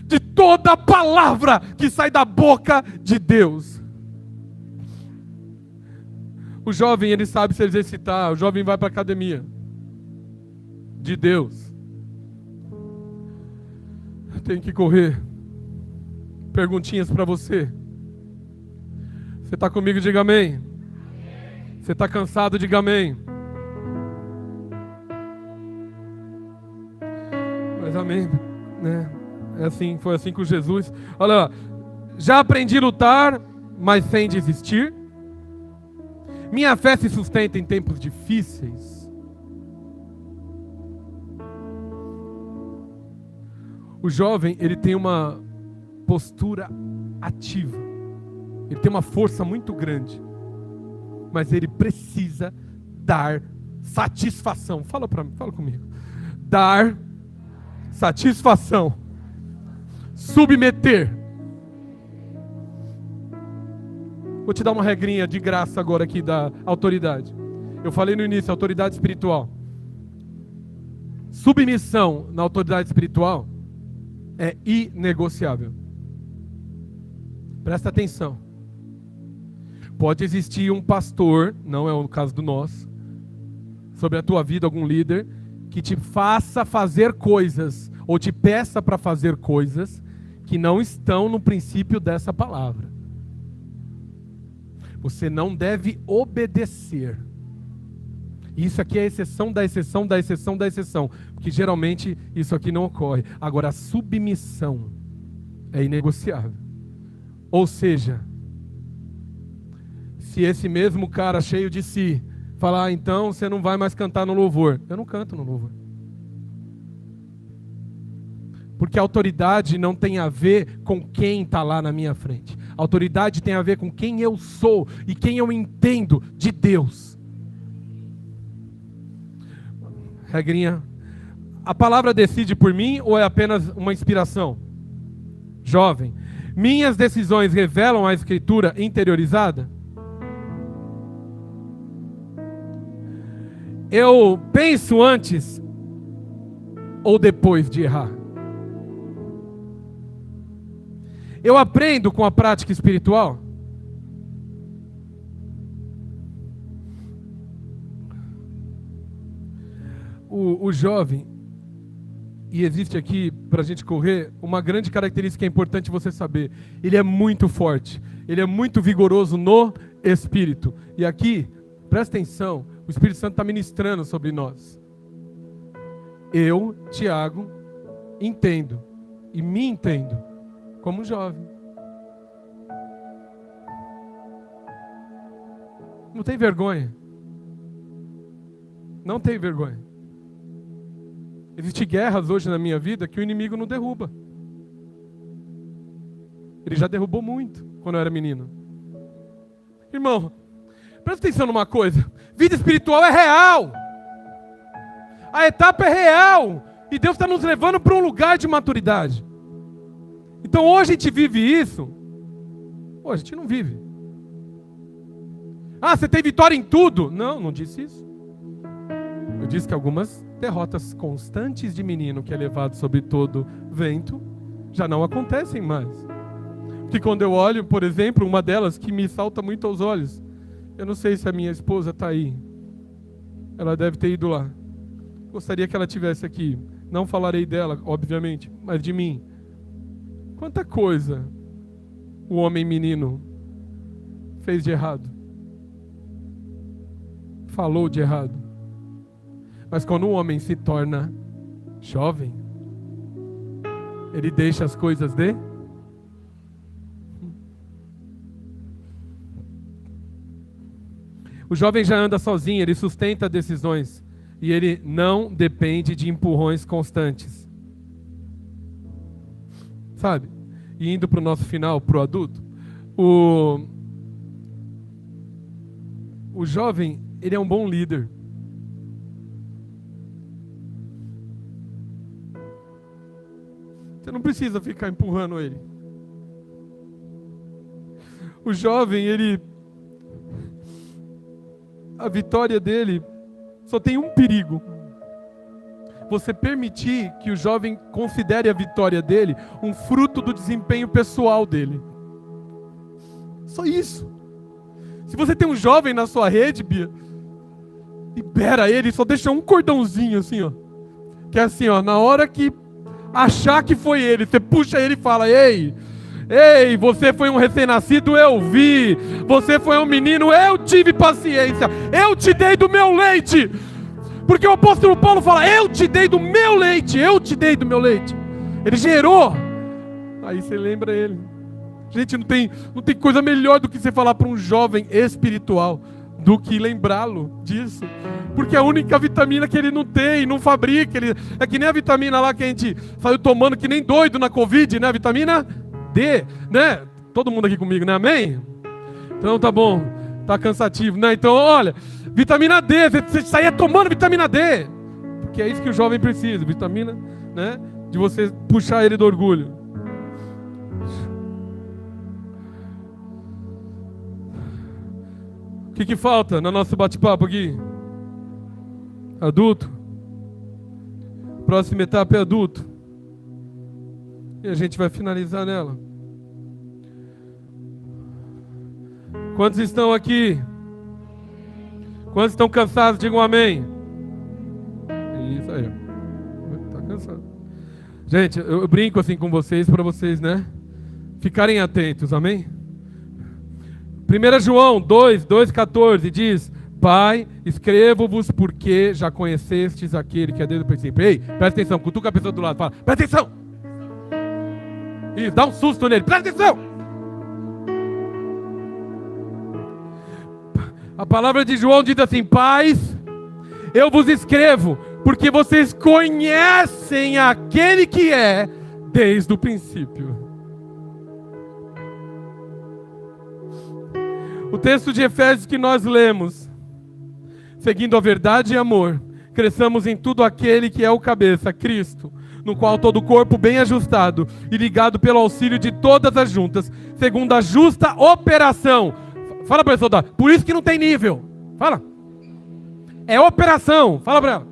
De toda palavra que sai da boca de Deus. O jovem, ele sabe se exercitar. O jovem vai para a academia de Deus. Tem que correr. Perguntinhas para você. Você está comigo? Diga amém. Você está cansado? Diga amém. Mas amém, né? Foi assim com Jesus. Olha lá. Já aprendi a lutar, mas sem desistir. Minha fé se sustenta em tempos difíceis. O jovem, ele tem uma postura ativa. Ele tem uma força muito grande. Mas ele precisa dar satisfação. Fala comigo. Dar satisfação. Submeter. Vou te dar uma regrinha de graça agora aqui da autoridade. Eu falei no início, autoridade espiritual. Submissão na autoridade espiritual é inegociável. Presta atenção. Pode existir um pastor, não é o caso do nosso, sobre a tua vida, algum líder, que te faça fazer coisas, ou te peça para fazer coisas, que não estão no princípio dessa palavra. Você não deve obedecer. Isso aqui é a exceção da exceção da exceção da exceção, porque geralmente isso aqui não ocorre. Agora, a submissão é inegociável. Ou seja, se esse mesmo cara cheio de si falar, então você não vai mais cantar no louvor. Eu não canto no louvor. Porque a autoridade não tem a ver com quem está lá na minha frente. A autoridade tem a ver com quem eu sou e quem eu entendo de Deus. Regrinha. A palavra decide por mim ou é apenas uma inspiração? Jovem. Minhas decisões revelam a escritura interiorizada? Eu penso antes ou depois de errar? Eu aprendo com a prática espiritual? O jovem, e existe aqui, para a gente correr, uma grande característica que é importante você saber. Ele é muito forte, ele é muito vigoroso no Espírito. E aqui, presta atenção, o Espírito Santo está ministrando sobre nós. Eu, Tiago, entendo, e me entendo, como um jovem. Não tem vergonha. Não tem vergonha. Existem guerras hoje na minha vida que o inimigo não derruba. Ele já derrubou muito quando eu era menino. Irmão, presta atenção numa coisa. Vida espiritual é real. A etapa é real. E Deus está nos levando para um lugar de maturidade. Então hoje a gente vive isso. Hoje a gente não vive. Ah, você tem vitória em tudo? Não, não disse isso. Eu disse que algumas derrotas constantes de menino que é levado sobre todo vento já não acontecem mais. Porque quando eu olho, por exemplo, uma delas que me salta muito aos olhos, eu não sei se a minha esposa está aí. Ela deve ter ido lá. Gostaria que ela estivesse aqui. Não falarei dela, obviamente, mas de mim. Quanta coisa o homem menino fez de errado. Falou de errado. Mas quando o homem se torna jovem, ele deixa as coisas de... O jovem já anda sozinho, ele sustenta decisões. E ele não depende de empurrões constantes. Sabe? E indo para o nosso final, para o adulto, o jovem, ele é um bom líder. Você não precisa ficar empurrando ele. O jovem, a vitória dele só tem um perigo. Você permitir que o jovem considere a vitória dele um fruto do desempenho pessoal dele. Só isso. Se você tem um jovem na sua rede, Bia, libera ele, só deixa um cordãozinho assim, ó. Que é assim, ó, na hora que achar que foi ele, você puxa ele e fala: ei, você foi um recém-nascido, eu vi. Você foi um menino, eu tive paciência. Eu te dei do meu leite. Porque o apóstolo Paulo fala: eu te dei do meu leite, eu te dei do meu leite. Ele gerou. Aí você lembra ele. Gente, não tem coisa melhor do que você falar para um jovem espiritual: do que lembrá-lo disso. Porque é a única vitamina que ele não tem, não fabrica. É que nem a vitamina lá que a gente saiu tomando que nem doido na Covid, né? A vitamina D, né? Todo mundo aqui comigo, né? Amém? Então tá bom, tá cansativo, né? Então olha, vitamina D, você saía tomando vitamina D. Porque é isso que o jovem precisa, vitamina, né? De você puxar ele do orgulho. O que falta no nosso bate-papo aqui? Adulto. Próxima etapa é adulto. E a gente vai finalizar nela. Quantos estão aqui? Quantos estão cansados? Digam amém. Isso aí. Tá cansado. Gente, eu brinco assim com vocês para vocês, né? Ficarem atentos, amém? 1 João 2:14 diz: Pai, escrevo-vos porque já conhecestes aquele que é desde o princípio. Ei, presta atenção, cutuca a pessoa do lado, fala, presta atenção! Isso, dá um susto nele, presta atenção! A palavra de João diz assim: Pais, eu vos escrevo porque vocês conhecem aquele que é desde o princípio. O texto de Efésios que nós lemos: seguindo a verdade e amor, cresçamos em tudo aquele que é o cabeça, Cristo, no qual todo o corpo bem ajustado e ligado pelo auxílio de todas as juntas, segundo a justa operação. Fala para a pessoa, por isso que não tem nível. Fala. É operação. Fala para ela.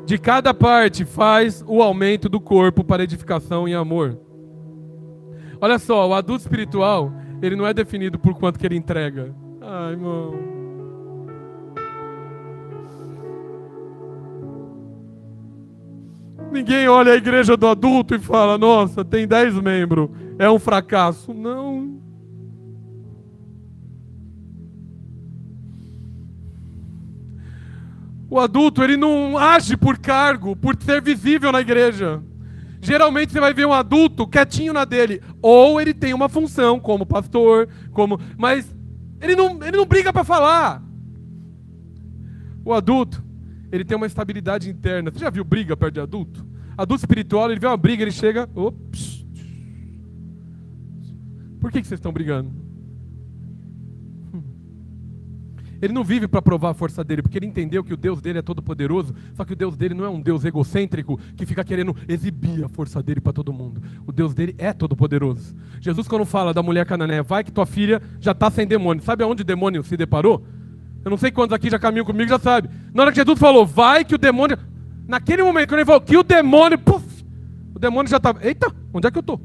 De cada parte faz o aumento do corpo para edificação e amor. Olha só, o adulto espiritual, ele não é definido por quanto que ele entrega. Ai, irmão. Ninguém olha a igreja do adulto e fala, nossa, tem 10 membros, é um fracasso. Não. O adulto, ele não age por cargo, por ser visível na igreja. Geralmente você vai ver um adulto quietinho na dele. Ou ele tem uma função como pastor, mas ele não briga para falar. O adulto, ele tem uma estabilidade interna. Você já viu briga perto de adulto? Adulto espiritual, ele vê uma briga, ele chega... Ops. Por que vocês estão brigando? Ele não vive para provar a força dele, porque ele entendeu que o Deus dele é todo poderoso, só que o Deus dele não é um Deus egocêntrico que fica querendo exibir a força dele para todo mundo. O Deus dele é todo poderoso. Jesus, quando fala da mulher cananeia, vai que tua filha já está sem demônio. Sabe aonde o demônio se deparou? Eu não sei quantos aqui já caminham comigo, já sabe. Na hora que Jesus falou, vai que o demônio... Naquele momento, quando ele falou que o demônio... Puf, o demônio já estava... Eita, onde é que eu estou?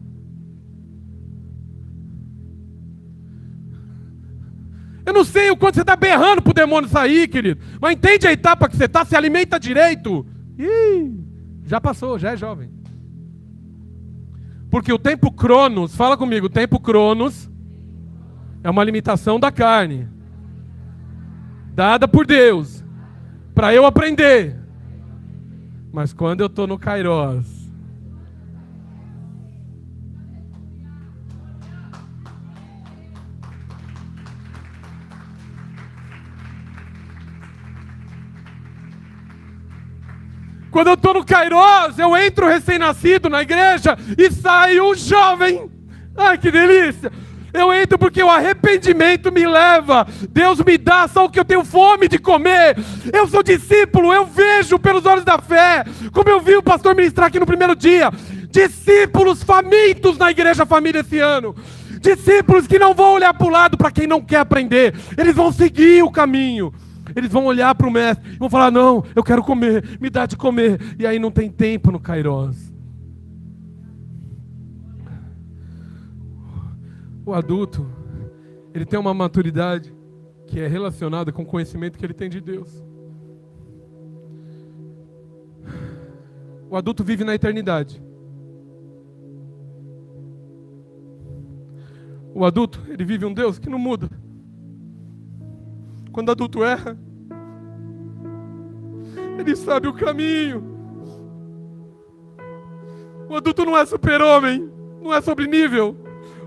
Eu não sei o quanto você está berrando para o demônio sair, querido. Mas entende a etapa que você está, se alimenta direito. Ih, já passou, já é jovem. Porque o tempo cronos, fala comigo, o tempo cronos é uma limitação da carne. Dada por Deus. Para eu aprender. Mas quando eu estou no Kairos... Quando eu estou no Kairos, eu entro recém-nascido na igreja e saio jovem. Ai, que delícia! Eu entro porque o arrependimento me leva. Deus me dá só o que eu tenho fome de comer. Eu sou discípulo, eu vejo pelos olhos da fé. Como eu vi o pastor ministrar aqui no primeiro dia. Discípulos famintos na igreja família esse ano. Discípulos que não vão olhar para o lado para quem não quer aprender. Eles vão seguir o caminho. Eles vão olhar para o mestre e vão falar, não, eu quero comer, me dá de comer. E aí não tem tempo no Kairos. O adulto, ele tem uma maturidade que é relacionada com o conhecimento que ele tem de Deus. O adulto vive na eternidade. O adulto, ele vive um Deus que não muda. Quando o adulto erra, ele sabe o caminho. O adulto não é super-homem, não é sobre nível.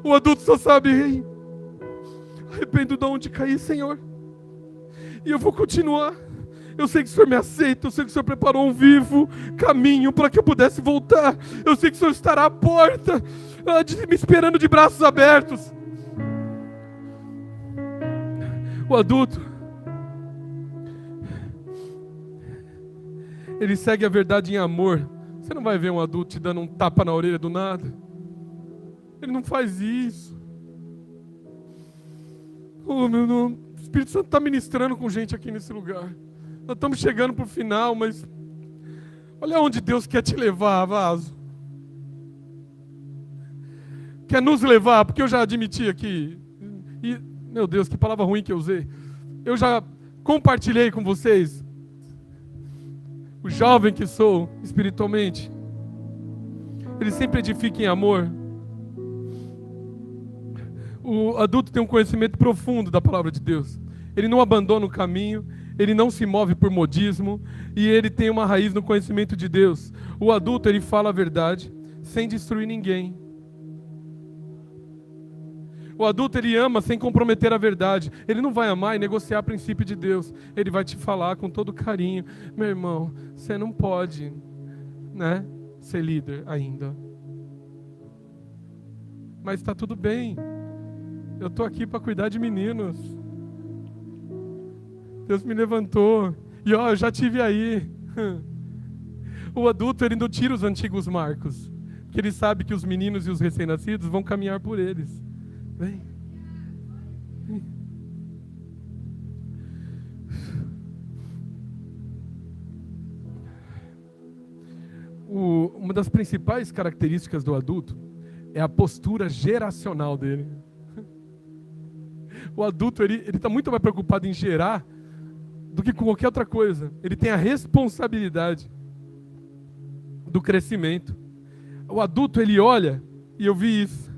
O adulto só sabe, dependo de onde cair, Senhor. E eu vou continuar. Eu sei que o Senhor me aceita, eu sei que o Senhor preparou um vivo caminho para que eu pudesse voltar. Eu sei que o Senhor estará à porta, me esperando de braços abertos. O adulto, ele segue a verdade em amor. Você não vai ver um adulto te dando um tapa na orelha do nada. Ele não faz isso. Oh, o Espírito Santo está ministrando com gente aqui nesse lugar. Nós estamos chegando para o final, mas olha onde Deus quer te levar, vaso. Quer nos levar, porque eu já admiti aqui. E, meu Deus, que palavra ruim que eu usei. Eu já compartilhei com vocês, o jovem que sou espiritualmente, ele sempre edifica em amor. O adulto tem um conhecimento profundo da palavra de Deus. Ele não abandona o caminho, ele não se move por modismo, e ele tem uma raiz no conhecimento de Deus. O adulto, ele fala a verdade sem destruir ninguém. O adulto, ele ama sem comprometer a verdade. Ele não vai amar e negociar princípio de Deus. Ele vai te falar com todo carinho: meu irmão, você não pode, né, ser líder ainda. Mas está tudo bem. Eu estou aqui para cuidar de meninos. Deus me levantou. E ó, eu já tive aí. O adulto, ele não tira os antigos marcos, porque ele sabe que os meninos e os recém-nascidos vão caminhar por eles. Vem. Vem. Uma das principais características do adulto é a postura geracional dele. O adulto, ele está muito mais preocupado em gerar do que com qualquer outra coisa. Ele tem a responsabilidade do crescimento. O adulto, ele olha, e eu vi isso,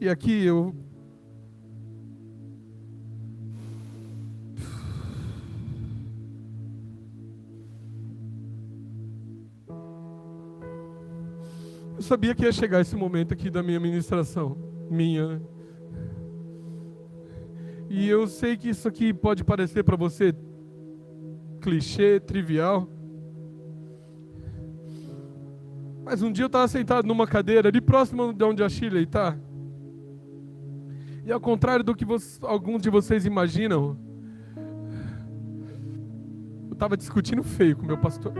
e aqui eu sabia que ia chegar esse momento aqui da minha ministração, minha. E eu sei que isso aqui pode parecer para você clichê, trivial. Mas um dia eu estava sentado numa cadeira ali próximo de onde a Shirley está. E ao contrário do que alguns de vocês imaginam, eu estava discutindo feio com o meu pastor.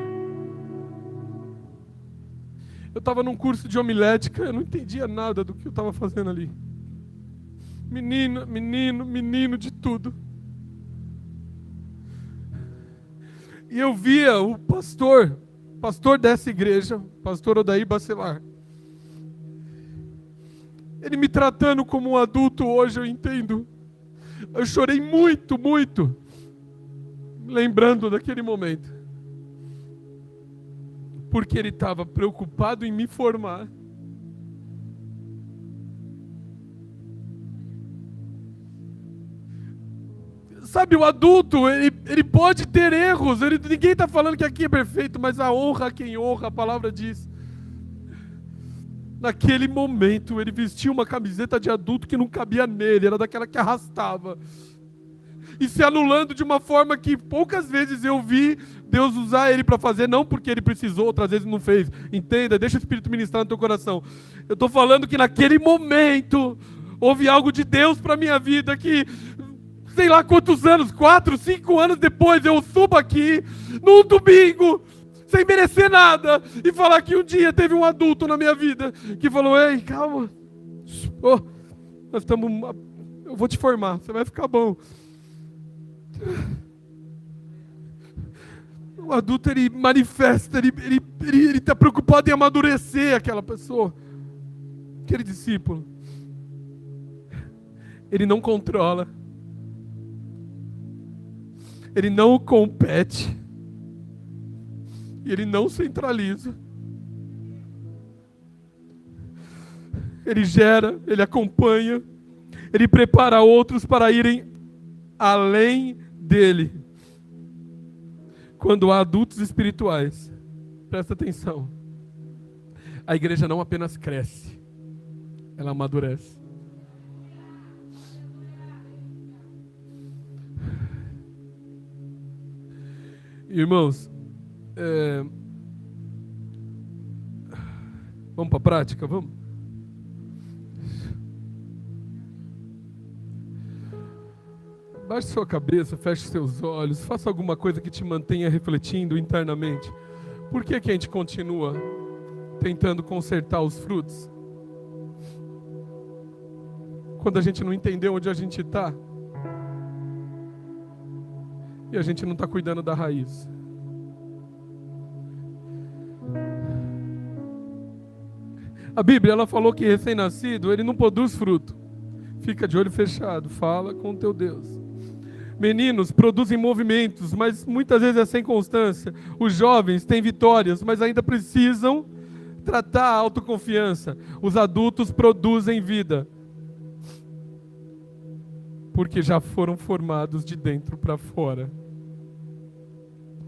Eu estava num curso de homilética, eu não entendia nada do que eu estava fazendo ali. Menino de tudo. E eu via o pastor dessa igreja, pastor Odair Bacelar, ele me tratando como um adulto. Hoje eu entendo. Eu chorei muito, lembrando daquele momento. Porque ele estava preocupado em me formar. Sabe, o adulto, ele pode ter erros. Ninguém está falando que aqui é perfeito, mas a honra a quem honra, a palavra diz. Naquele momento, ele vestiu uma camiseta de adulto que não cabia nele, era daquela que arrastava. E se anulando de uma forma que poucas vezes eu vi Deus usar ele para fazer, não porque ele precisou, outras vezes não fez. Entenda, deixa o Espírito ministrar no teu coração. Eu estou falando que naquele momento, houve algo de Deus para a minha vida que, sei lá quantos anos, 4, 5 anos depois, eu subo aqui, num domingo, sem merecer nada, e falar que um dia teve um adulto na minha vida que falou: ei, calma, nós estamos, eu vou te formar, você vai ficar bom. O adulto, ele manifesta, ele está preocupado em amadurecer aquela pessoa, aquele discípulo. Ele não controla, ele não compete, e ele não centraliza. Ele gera, ele acompanha, ele prepara outros para irem além dele. Quando há adultos espirituais, presta atenção, a igreja não apenas cresce, ela amadurece. Irmãos, vamos para a prática? Vamos? Baixe sua cabeça, feche seus olhos, faça alguma coisa que te mantenha refletindo internamente. Por que a gente continua tentando consertar os frutos? Quando a gente não entendeu onde a gente está e a gente não está cuidando da raiz. A Bíblia, ela falou que recém-nascido, ele não produz fruto. Fica de olho fechado, fala com o teu Deus. Meninos produzem movimentos, mas muitas vezes é sem constância. Os jovens têm vitórias, mas ainda precisam tratar a autoconfiança. Os adultos produzem vida, porque já foram formados de dentro para fora.